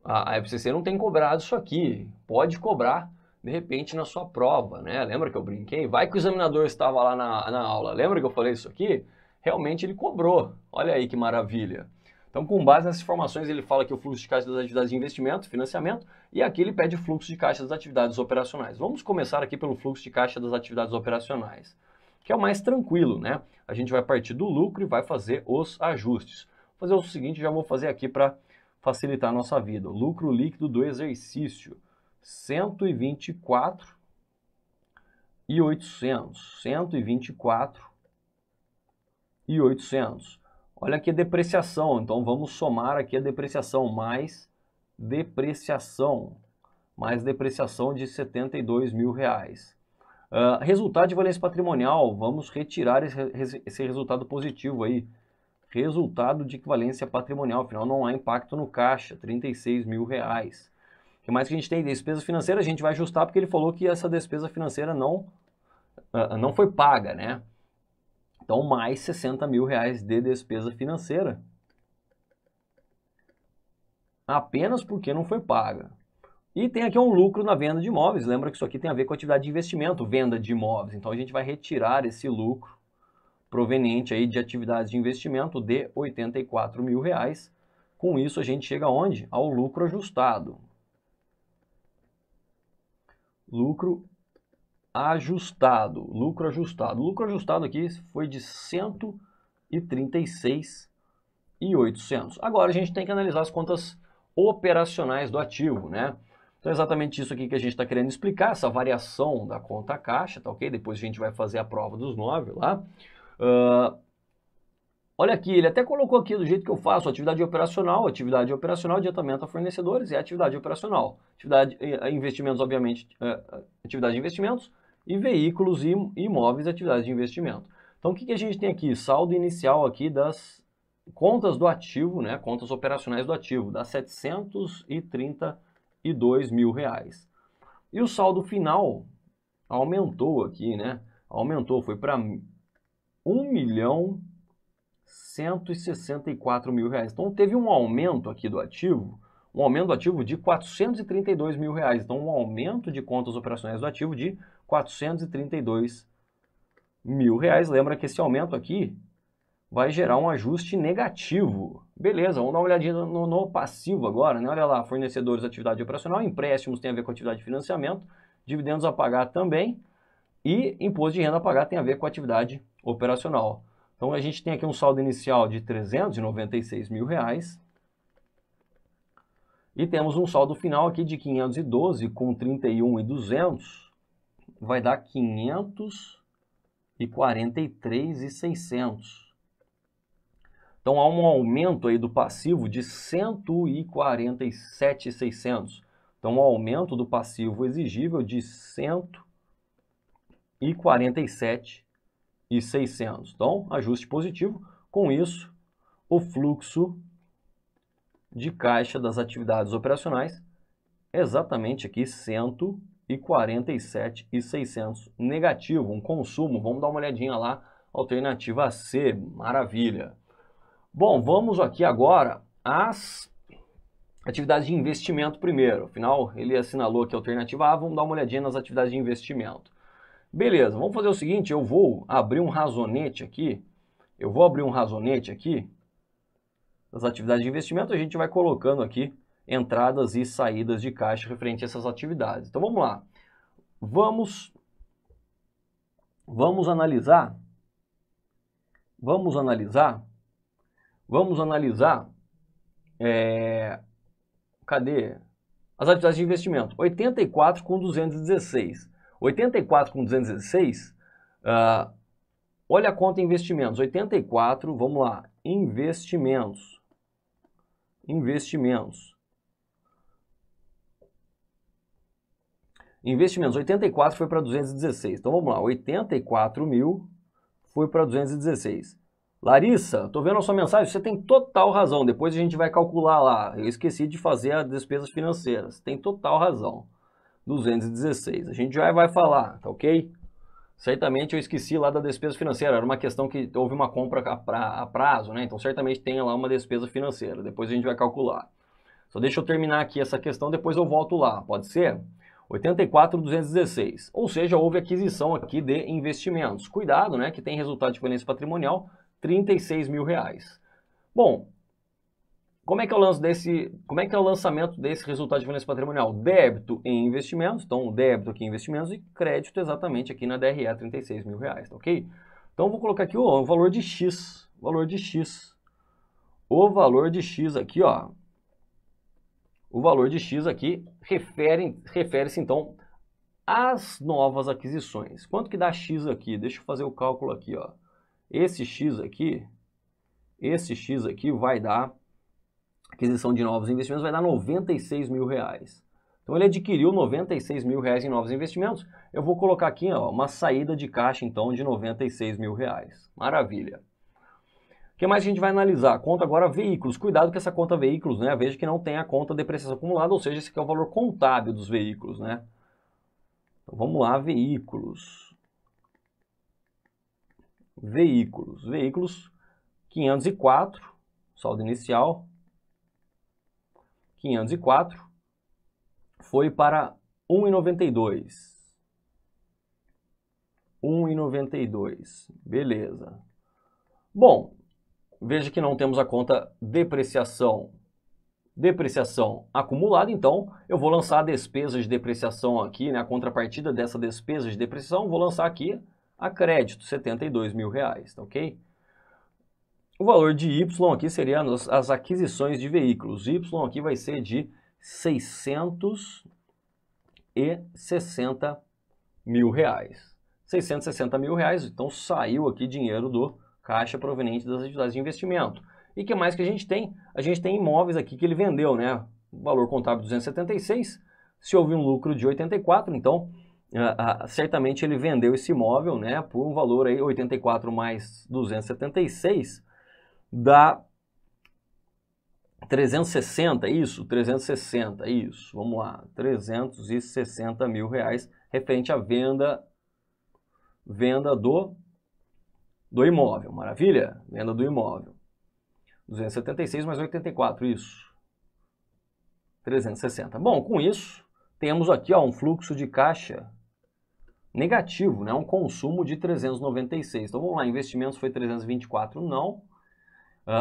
a FCC não tem cobrado isso aqui, pode cobrar de repente na sua prova, né? Lembra que eu brinquei? Vai que o examinador estava lá na aula. Lembra que eu falei isso aqui? Realmente ele cobrou. Olha aí que maravilha. Então, com base nessas informações, ele fala que o fluxo de caixa das atividades de investimento, financiamento, e aqui ele pede o fluxo de caixa das atividades operacionais. Vamos começar aqui pelo fluxo de caixa das atividades operacionais, que é o mais tranquilo, né? A gente vai partir do lucro e vai fazer os ajustes. Vou fazer o seguinte, já vou fazer aqui para facilitar a nossa vida. O lucro líquido do exercício, 124.800. 124.800. Olha aqui a depreciação, então vamos somar aqui a depreciação, mais depreciação de R$72.000. Resultado de valência patrimonial, vamos retirar esse resultado positivo aí. Resultado de equivalência patrimonial, afinal não há impacto no caixa, R$36.000. O que mais que a gente tem? Despesa financeira, a gente vai ajustar porque ele falou que essa despesa financeira não foi paga, né? Então, mais R$60.000 de despesa financeira. Apenas porque não foi paga. E tem aqui um lucro na venda de imóveis. Lembra que isso aqui tem a ver com a atividade de investimento, venda de imóveis. Então, a gente vai retirar esse lucro proveniente aí de atividades de investimento de R$84.000. Com isso, a gente chega aonde? Ao lucro ajustado. Lucro ajustado. Lucro ajustado aqui foi de 136.800. Agora a gente tem que analisar as contas operacionais do ativo, né? Então é exatamente isso aqui que a gente está querendo explicar, essa variação da conta caixa, tá ok? Depois a gente vai fazer a prova dos 9 lá. Olha aqui, ele até colocou aqui do jeito que eu faço, atividade operacional, adiantamento a fornecedores é atividade operacional. Atividade investimentos, obviamente, atividade de investimentos, e veículos e imóveis, atividades de investimento. Então, o que a gente tem aqui? Saldo inicial aqui das contas do ativo, né? Contas operacionais do ativo, dá R$732.000. E o saldo final aumentou aqui, né? Aumentou, foi para R$1.164.000. Então, teve um aumento aqui do ativo, de R$432.000. Então, um aumento de contas operacionais do ativo de R$432.000. Lembra que esse aumento aqui vai gerar um ajuste negativo. Beleza, vamos dar uma olhadinha no passivo agora, né? Olha lá, fornecedores, atividade operacional, empréstimos tem a ver com atividade de financiamento, dividendos a pagar também, e imposto de renda a pagar tem a ver com atividade operacional. Então, a gente tem aqui um saldo inicial de R$396.000. E temos um saldo final aqui de 512 com 31.200. Vai dar 543.600. Então, há um aumento aí do passivo de 147.600. Então, um aumento do passivo exigível de 147.600. Então, ajuste positivo. Com isso, o fluxo de caixa das atividades operacionais, exatamente aqui 147.600 negativo, um consumo, vamos dar uma olhadinha lá, alternativa C, maravilha. Bom, vamos aqui agora às atividades de investimento primeiro, afinal ele assinalou aqui a alternativa A, vamos dar uma olhadinha nas atividades de investimento. Beleza, vamos fazer o seguinte, eu vou abrir um razonete aqui, das atividades de investimento, a gente vai colocando aqui entradas e saídas de caixa referente a essas atividades. Então vamos lá. Vamos analisar cadê? As atividades de investimento. 84 com 216. 84 com 216, olha a conta investimentos, 84, vamos lá, investimentos. Investimentos, 84 foi para 216. Então vamos lá, 84 mil foi para 216. Larissa, tô vendo a sua mensagem, você tem total razão. Depois a gente vai calcular lá. Eu esqueci de fazer as despesas financeiras. Tem total razão. 216. A gente já vai falar, tá ok? Certamente eu esqueci lá da despesa financeira. Era uma questão que houve uma compra a prazo, né? Então certamente tem lá uma despesa financeira. Depois a gente vai calcular. Só deixa eu terminar aqui essa questão, depois eu volto lá. Pode ser? 84.216. Ou seja, houve aquisição aqui de investimentos. Cuidado, né? Que tem resultado de equivalência patrimonial, 36 mil reais. Bom, como é que é o lançamento desse resultado de equivalência patrimonial? Débito em investimentos, então débito aqui em investimentos e crédito exatamente aqui na DRE, 36 mil reais, tá ok? Então vou colocar aqui o valor de X, O valor de X aqui, ó. O valor de X aqui refere-se então às novas aquisições. Quanto que dá X aqui? Deixa eu fazer o cálculo aqui, ó. Esse X aqui vai dar, aquisição de novos investimentos, vai dar 96 mil reais. Então ele adquiriu 96 mil reais em novos investimentos. Eu vou colocar aqui, ó, uma saída de caixa então de 96 mil reais. Maravilha. O que mais a gente vai analisar? Conta agora veículos. Cuidado com essa conta veículos, né? Veja que não tem a conta depreciação acumulada, ou seja, esse aqui é o valor contábil dos veículos, né? Então vamos lá, veículos. Veículos 504, saldo inicial, 504, foi para 1,92. 1,92, beleza. Bom, veja que não temos a conta depreciação acumulada, então eu vou lançar a despesa de depreciação aqui, né, a contrapartida dessa despesa de depreciação, vou lançar aqui a crédito, 72 mil reais, tá ok? O valor de Y aqui seria as aquisições de veículos. Y aqui vai ser de 660 mil reais. 660 mil reais, então saiu aqui dinheiro do caixa proveniente das atividades de investimento. E o que mais que a gente tem? A gente tem imóveis aqui que ele vendeu, né? O valor contábil 276, se houve um lucro de 84, então certamente ele vendeu esse imóvel, né, por um valor aí 84 mais 276 dá 360, isso, 360, isso, vamos lá, 360 mil reais referente à venda do imóvel, maravilha? Venda do imóvel. 276 mais 84, isso. 360. Bom, com isso, temos aqui ó, um fluxo de caixa negativo, né? Um consumo de 396. Então vamos lá, investimentos foi 324, não.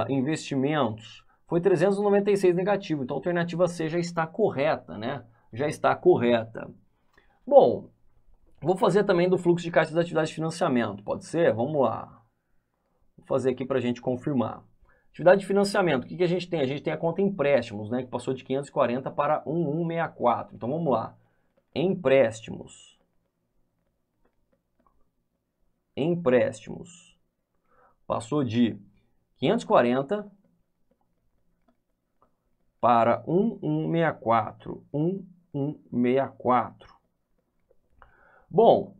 Investimentos foi 396 negativo, então a alternativa C já está correta, né? Já está correta. Bom, vou fazer também do fluxo de caixa das atividades de financiamento, pode ser? Vamos lá. Vou fazer aqui para a gente confirmar. Atividade de financiamento, o que a gente tem? A gente tem a conta empréstimos, né? Que passou de 540 para 1164. Então vamos lá. Empréstimos. Passou de 540 para 1164. 1164. Bom,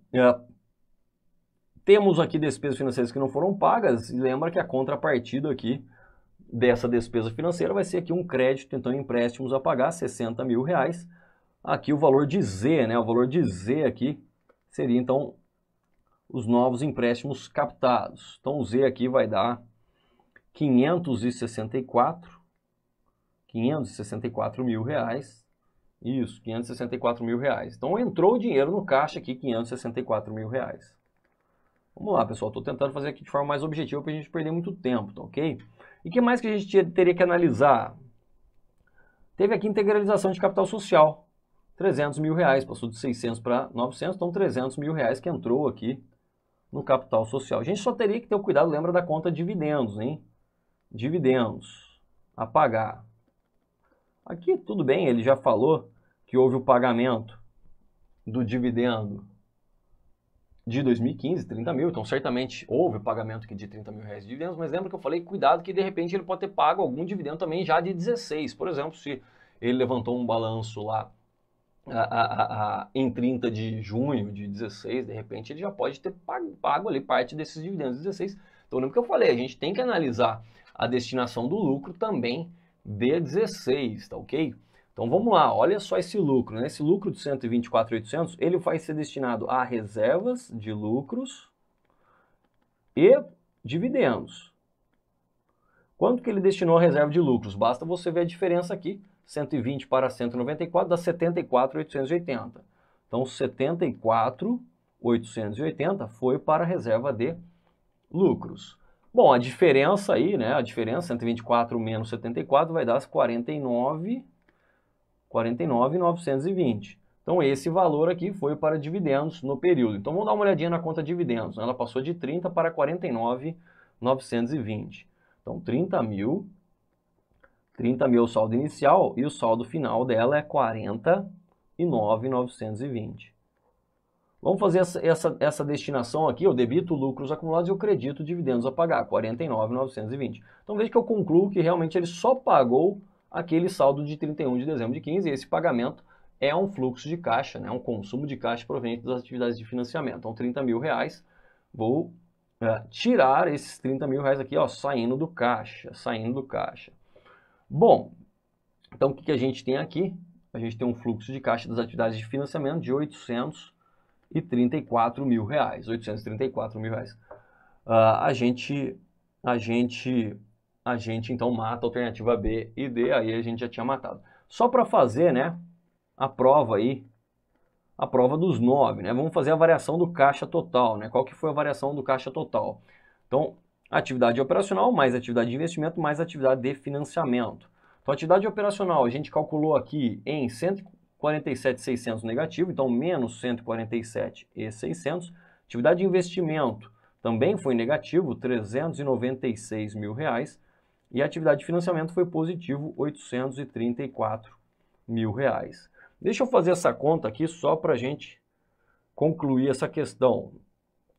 temos aqui despesas financeiras que não foram pagas. E lembra que a contrapartida aqui dessa despesa financeira vai ser aqui um crédito, então empréstimos a pagar, 60 mil reais. Aqui o valor de Z, né? O valor de Z aqui seria então os novos empréstimos captados. Então o Z aqui vai dar 564 mil reais. Isso, 564 mil reais. Então entrou o dinheiro no caixa aqui, 564 mil reais. Vamos lá, pessoal. Estou tentando fazer aqui de forma mais objetiva para a gente perder muito tempo, tá ok? E o que mais que a gente teria que analisar? Teve aqui integralização de capital social. 300 mil reais, passou de 600 para 900, então 300 mil reais que entrou aqui no capital social. A gente só teria que ter o cuidado, lembra da conta dividendos, hein? Dividendos a pagar. Aqui tudo bem, ele já falou que houve o pagamento do dividendo de 2015, 30 mil, então certamente houve pagamento aqui de 30 mil reais de dividendos, mas lembra que eu falei, cuidado que de repente ele pode ter pago algum dividendo também já de 16, por exemplo, se ele levantou um balanço lá em 30 de junho de 16, de repente ele já pode ter pago ali parte desses dividendos de 16. Então lembra que eu falei, a gente tem que analisar a destinação do lucro também de 16, tá ok? Então vamos lá, olha só esse lucro, né? Esse lucro de 124.800, ele vai ser destinado a reservas de lucros e dividendos. Quanto que ele destinou a reserva de lucros? Basta você ver a diferença aqui, 120 para 194 dá 74.880. Então 74.880 foi para a reserva de lucros. Bom, a diferença aí, né? A diferença 124 menos 74 vai dar 49.920. Então esse valor aqui foi para dividendos no período. Então vamos dar uma olhadinha na conta de dividendos. Ela passou de 30 para 49.920. Então 30 mil o saldo inicial e o saldo final dela é 49.920. Vamos fazer essa destinação aqui, eu debito lucros acumulados e eu credito dividendos a pagar, 49.920. Então veja que eu concluo que realmente ele só pagou aquele saldo de 31 de dezembro de 15 e esse pagamento é um fluxo de caixa, né, um consumo de caixa proveniente das atividades de financiamento. Então 30 mil reais, vou tirar esses 30 mil reais aqui, ó, saindo do caixa. Bom, então o que a gente tem aqui? A gente tem um fluxo de caixa das atividades de financiamento de 834 mil reais. 834 mil reais. A gente então mata a alternativa B e D, aí a gente já tinha matado. Só para fazer, né, a prova aí, a prova dos 9, né? Vamos fazer a variação do caixa total, né? Qual que foi a variação do caixa total? Então, atividade operacional mais atividade de investimento mais atividade de financiamento. Então, atividade operacional a gente calculou aqui em 147.600 negativo, então menos 147.600. Atividade de investimento também foi negativo, 396 mil reais. E a atividade de financiamento foi positivo, 834 mil reais. Deixa eu fazer essa conta aqui só para a gente concluir essa questão.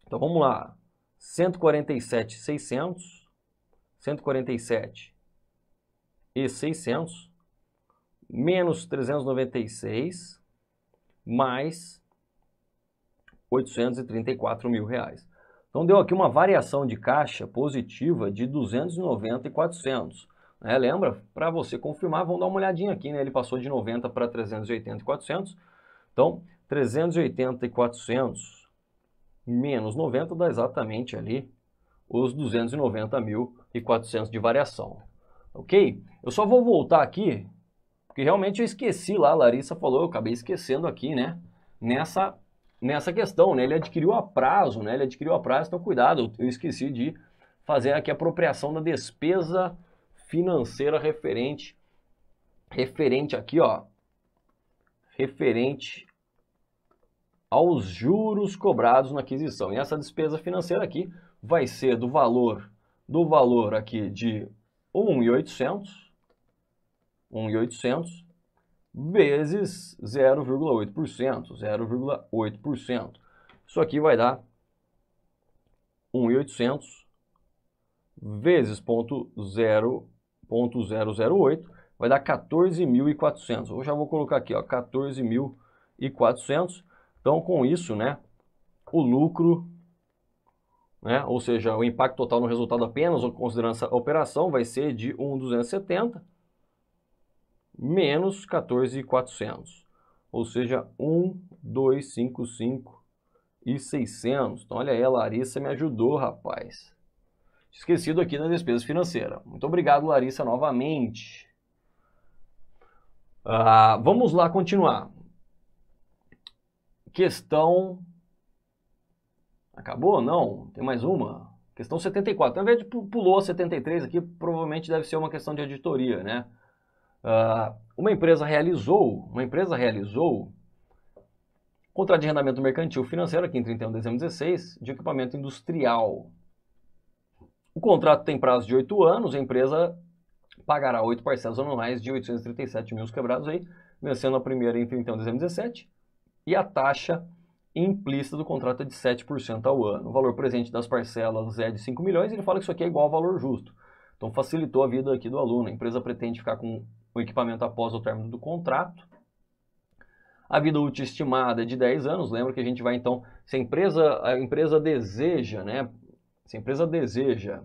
Então vamos lá, 147.600, 147.600 menos 396 mais 834 mil reais. Então deu aqui uma variação de caixa positiva de 290.400. Né? Lembra? Para você confirmar, vamos dar uma olhadinha aqui, né? Ele passou de 90 para 380.400. Então, 380.400 menos 90 dá exatamente ali os 290.400 de variação. Ok? Eu só vou voltar aqui, porque realmente eu esqueci lá, a Larissa falou, eu acabei esquecendo aqui, né? Nessa questão, né? Ele adquiriu a prazo, né? Então cuidado, eu esqueci de fazer aqui a apropriação da despesa financeira referente aqui, ó, referente aos juros cobrados na aquisição. E essa despesa financeira aqui vai ser do valor aqui de 1.800 vezes 0,8%. Isso aqui vai dar 1.800 vezes 0,008, vai dar 14.400. Eu já vou colocar aqui, ó, 14.400. Então, com isso, né, o lucro, né, ou seja, o impacto total no resultado apenas, considerando essa operação, vai ser de 1.270 menos 14.400, ou seja, 1.255.600. Então, olha aí, a Larissa me ajudou, rapaz. Esquecido aqui da despesa financeira. Muito obrigado, Larissa, novamente. Vamos lá continuar. Questão... Acabou? Não. Tem mais uma. Questão 74. Na verdade, pulou a 73 aqui. Provavelmente deve ser uma questão de auditoria, né? Uma empresa realizou contrato de arrendamento mercantil financeiro aqui em 31 de dezembro de 2016 de equipamento industrial. O contrato tem prazo de 8 anos, a empresa pagará 8 parcelas anuais de 837 mil quebrados aí, vencendo a primeira em 31 de dezembro de 2017, e a taxa implícita do contrato é de 7% ao ano. O valor presente das parcelas é de 5 milhões e ele fala que isso aqui é igual ao valor justo. Então facilitou a vida aqui do aluno. A empresa pretende ficar com o equipamento após o término do contrato. A vida útil estimada é de 10 anos. Lembra que a gente vai então, se a empresa deseja, né? Se a empresa deseja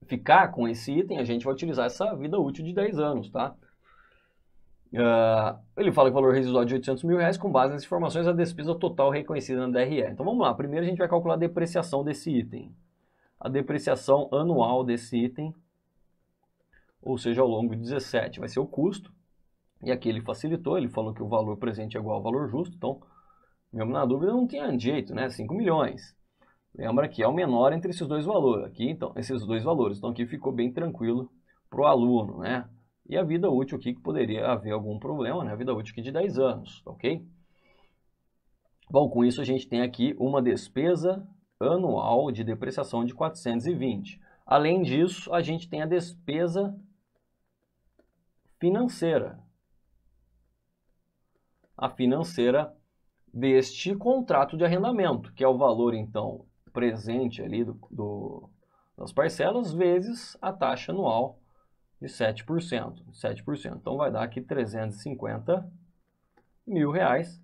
ficar com esse item, a gente vai utilizar essa vida útil de 10 anos, tá? Ele fala que o valor residual de R$800 mil com base nas informações da despesa total reconhecida na DRE. Então vamos lá, primeiro a gente vai calcular a depreciação desse item. A depreciação anual desse item, ou seja, ao longo de 17, vai ser o custo. E aqui ele facilitou, ele falou que o valor presente é igual ao valor justo, então, mesmo na dúvida, não tinha jeito, né? 5 milhões. Lembra que é o menor entre esses dois valores. Aqui, então, esses dois valores. Então aqui ficou bem tranquilo para o aluno, né? E a vida útil aqui, que poderia haver algum problema, né? A vida útil aqui de 10 anos, ok? Bom, com isso a gente tem aqui uma despesa anual de depreciação de 420. Além disso, a gente tem a despesa financeira. A financeira deste contrato de arrendamento, que é o valor, então, presente ali das parcelas, vezes a taxa anual de 7%. Então, vai dar aqui 350 mil reais.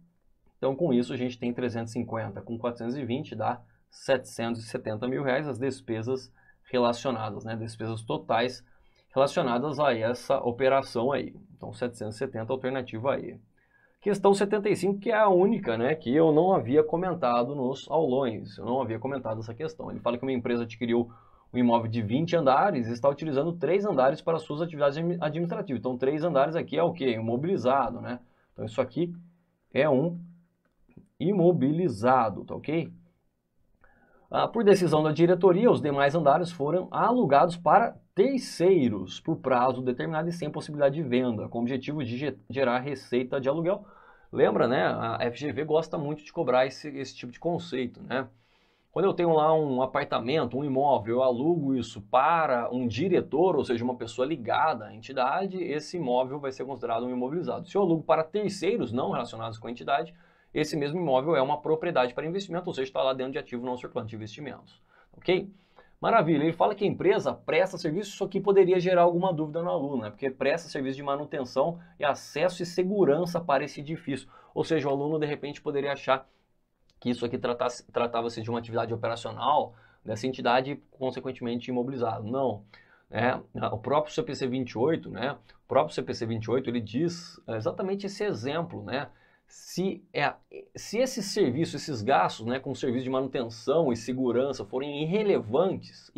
Então, com isso, a gente tem 350 com 420, dá 770 mil reais as despesas relacionadas, né? Despesas totais relacionadas a essa operação aí. Então, 770 alternativa aí. Questão 75, que é a única, né, que eu não havia comentado nos aulões. Eu não havia comentado essa questão. Ele fala que uma empresa adquiriu um imóvel de 20 andares e está utilizando 3 andares para suas atividades administrativas. Então, 3 andares aqui é o quê? Imobilizado, né? Então, isso aqui é um imobilizado, tá ok? Por decisão da diretoria, os demais andares foram alugados para terceiros por prazo determinado e sem possibilidade de venda, com o objetivo de gerar receita de aluguel. Lembra, né? A FGV gosta muito de cobrar esse tipo de conceito, né? Quando eu tenho lá um apartamento, um imóvel, eu alugo isso para um diretor, ou seja, uma pessoa ligada à entidade, esse imóvel vai ser considerado um imobilizado. Se eu alugo para terceiros não relacionados com a entidade, esse mesmo imóvel é uma propriedade para investimento, ou seja, está lá dentro de ativo não circulante de investimentos. Ok? Maravilha. Ele fala que a empresa presta serviço, isso aqui poderia gerar alguma dúvida no aluno, né? Porque presta serviço de manutenção e acesso e segurança para esse edifício. Ou seja, o aluno de repente poderia achar que isso aqui tratava-se de uma atividade operacional dessa entidade, consequentemente imobilizado. Não. O próprio CPC 28, né? O próprio CPC 28, ele diz exatamente esse exemplo, né? Se esses serviços, esses gastos, né, com serviço de manutenção e segurança forem irrelevantes,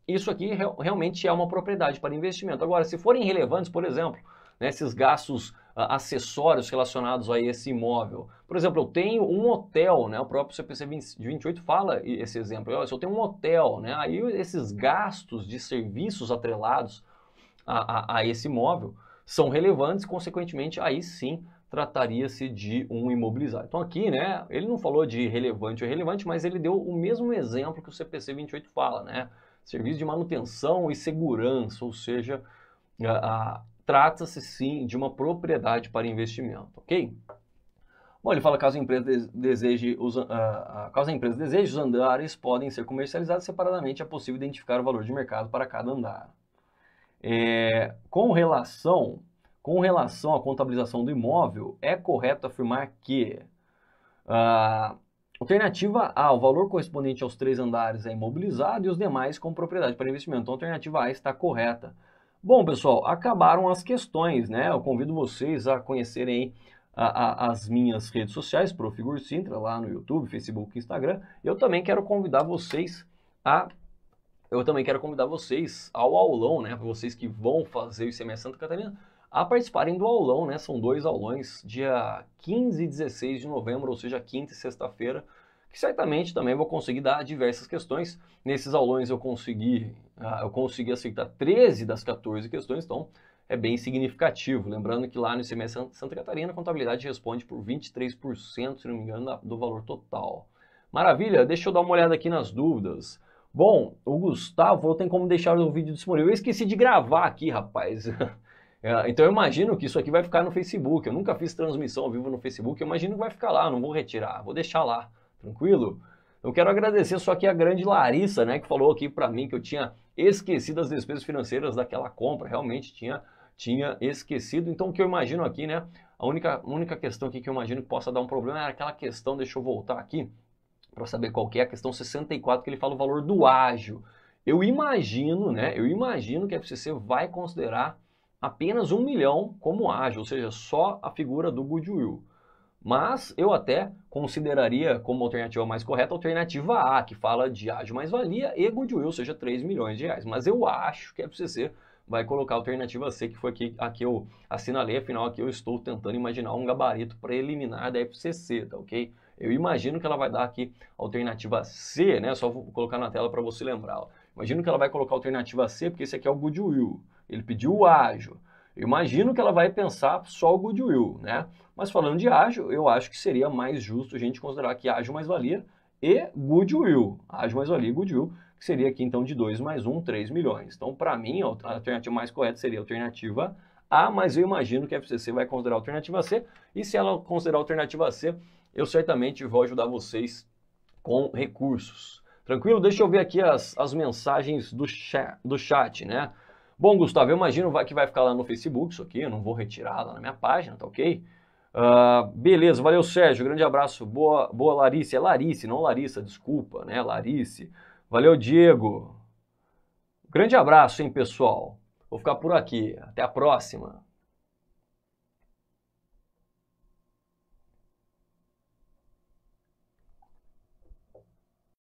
isso aqui realmente é uma propriedade para investimento. Agora, se forem relevantes, por exemplo, né, esses gastos acessórios relacionados a esse imóvel. Por exemplo, eu tenho um hotel, né, o próprio CPC 28 fala esse exemplo. Se eu tenho um hotel, né, aí esses gastos de serviços atrelados a esse imóvel são relevantes, consequentemente, aí sim trataria-se de um imobilizado. Então aqui, né, ele não falou de relevante ou irrelevante, mas ele deu o mesmo exemplo que o CPC 28 fala, né? Serviço de manutenção e segurança, ou seja, trata-se sim de uma propriedade para investimento, ok? Bom, ele fala que caso a empresa deseje, os andares podem ser comercializados separadamente, é possível identificar o valor de mercado para cada andar. Com relação à contabilização do imóvel, é correto afirmar que alternativa A, o valor correspondente aos 3 andares é imobilizado e os demais com propriedade para investimento. Então, a alternativa A está correta. Bom, pessoal, acabaram as questões, né? Eu convido vocês a conhecerem as minhas redes sociais, Prof. Gursintra, lá no YouTube, Facebook e Instagram. Eu também quero convidar vocês ao aulão, né? Para vocês que vão fazer o ICMS Santa Catarina, a participarem do aulão, né? São 2 aulões, dia 15 e 16 de novembro, ou seja, quinta e sexta-feira, que certamente também vou conseguir dar diversas questões. Nesses aulões eu consegui acertar 13 das 14 questões, então é bem significativo. Lembrando que lá no ICMS Santa Catarina, a contabilidade responde por 23%, se não me engano, do valor total. Maravilha, deixa eu dar uma olhada aqui nas dúvidas. Bom, o Gustavo tem como deixar o vídeo disponível. Eu esqueci de gravar aqui, rapaz. Então eu imagino que isso aqui vai ficar no Facebook. Eu nunca fiz transmissão ao vivo no Facebook, eu imagino que vai ficar lá, não vou retirar, vou deixar lá, tranquilo? Eu quero agradecer só aqui a grande Larissa, né, que falou aqui para mim que eu tinha esquecido as despesas financeiras daquela compra, realmente tinha esquecido. Então o que eu imagino aqui, né, a única questão aqui que eu imagino que possa dar um problema era aquela questão, deixa eu voltar aqui, para saber qual que é a questão 64, que ele fala o valor do ágio. Eu imagino, né, que a FCC vai considerar apenas 1 milhão como ágio, ou seja, só a figura do goodwill. Mas eu até consideraria como alternativa mais correta a alternativa A, que fala de ágio mais-valia e goodwill, ou seja, 3 milhões de reais. Mas eu acho que a FCC vai colocar a alternativa C, que foi aqui eu assinalei, afinal aqui eu estou tentando imaginar um gabarito preliminar da FCC, tá ok? Eu imagino que ela vai dar aqui a alternativa C, né? Só vou colocar na tela para você lembrar. Imagino que ela vai colocar a alternativa C, porque esse aqui é o goodwill. Ele pediu o ágio. Eu imagino que ela vai pensar só o goodwill, né? Mas falando de ágio, eu acho que seria mais justo a gente considerar que ágio mais-valia e goodwill. Ágio mais-valia e goodwill, que seria aqui então de 2 mais 1, 3 milhões. Então, para mim, a alternativa mais correta seria a alternativa A, mas eu imagino que a FCC vai considerar a alternativa C. E se ela considerar a alternativa C, eu certamente vou ajudar vocês com recursos. Tranquilo? Deixa eu ver aqui as mensagens do chat, né? Bom, Gustavo, eu imagino que vai ficar lá no Facebook isso aqui, eu não vou retirar lá na minha página, tá ok? Beleza, valeu Sérgio, grande abraço, boa Larice, é Larice, não Larissa, desculpa, né, Larice. Valeu Diego, grande abraço, hein, pessoal, vou ficar por aqui, até a próxima.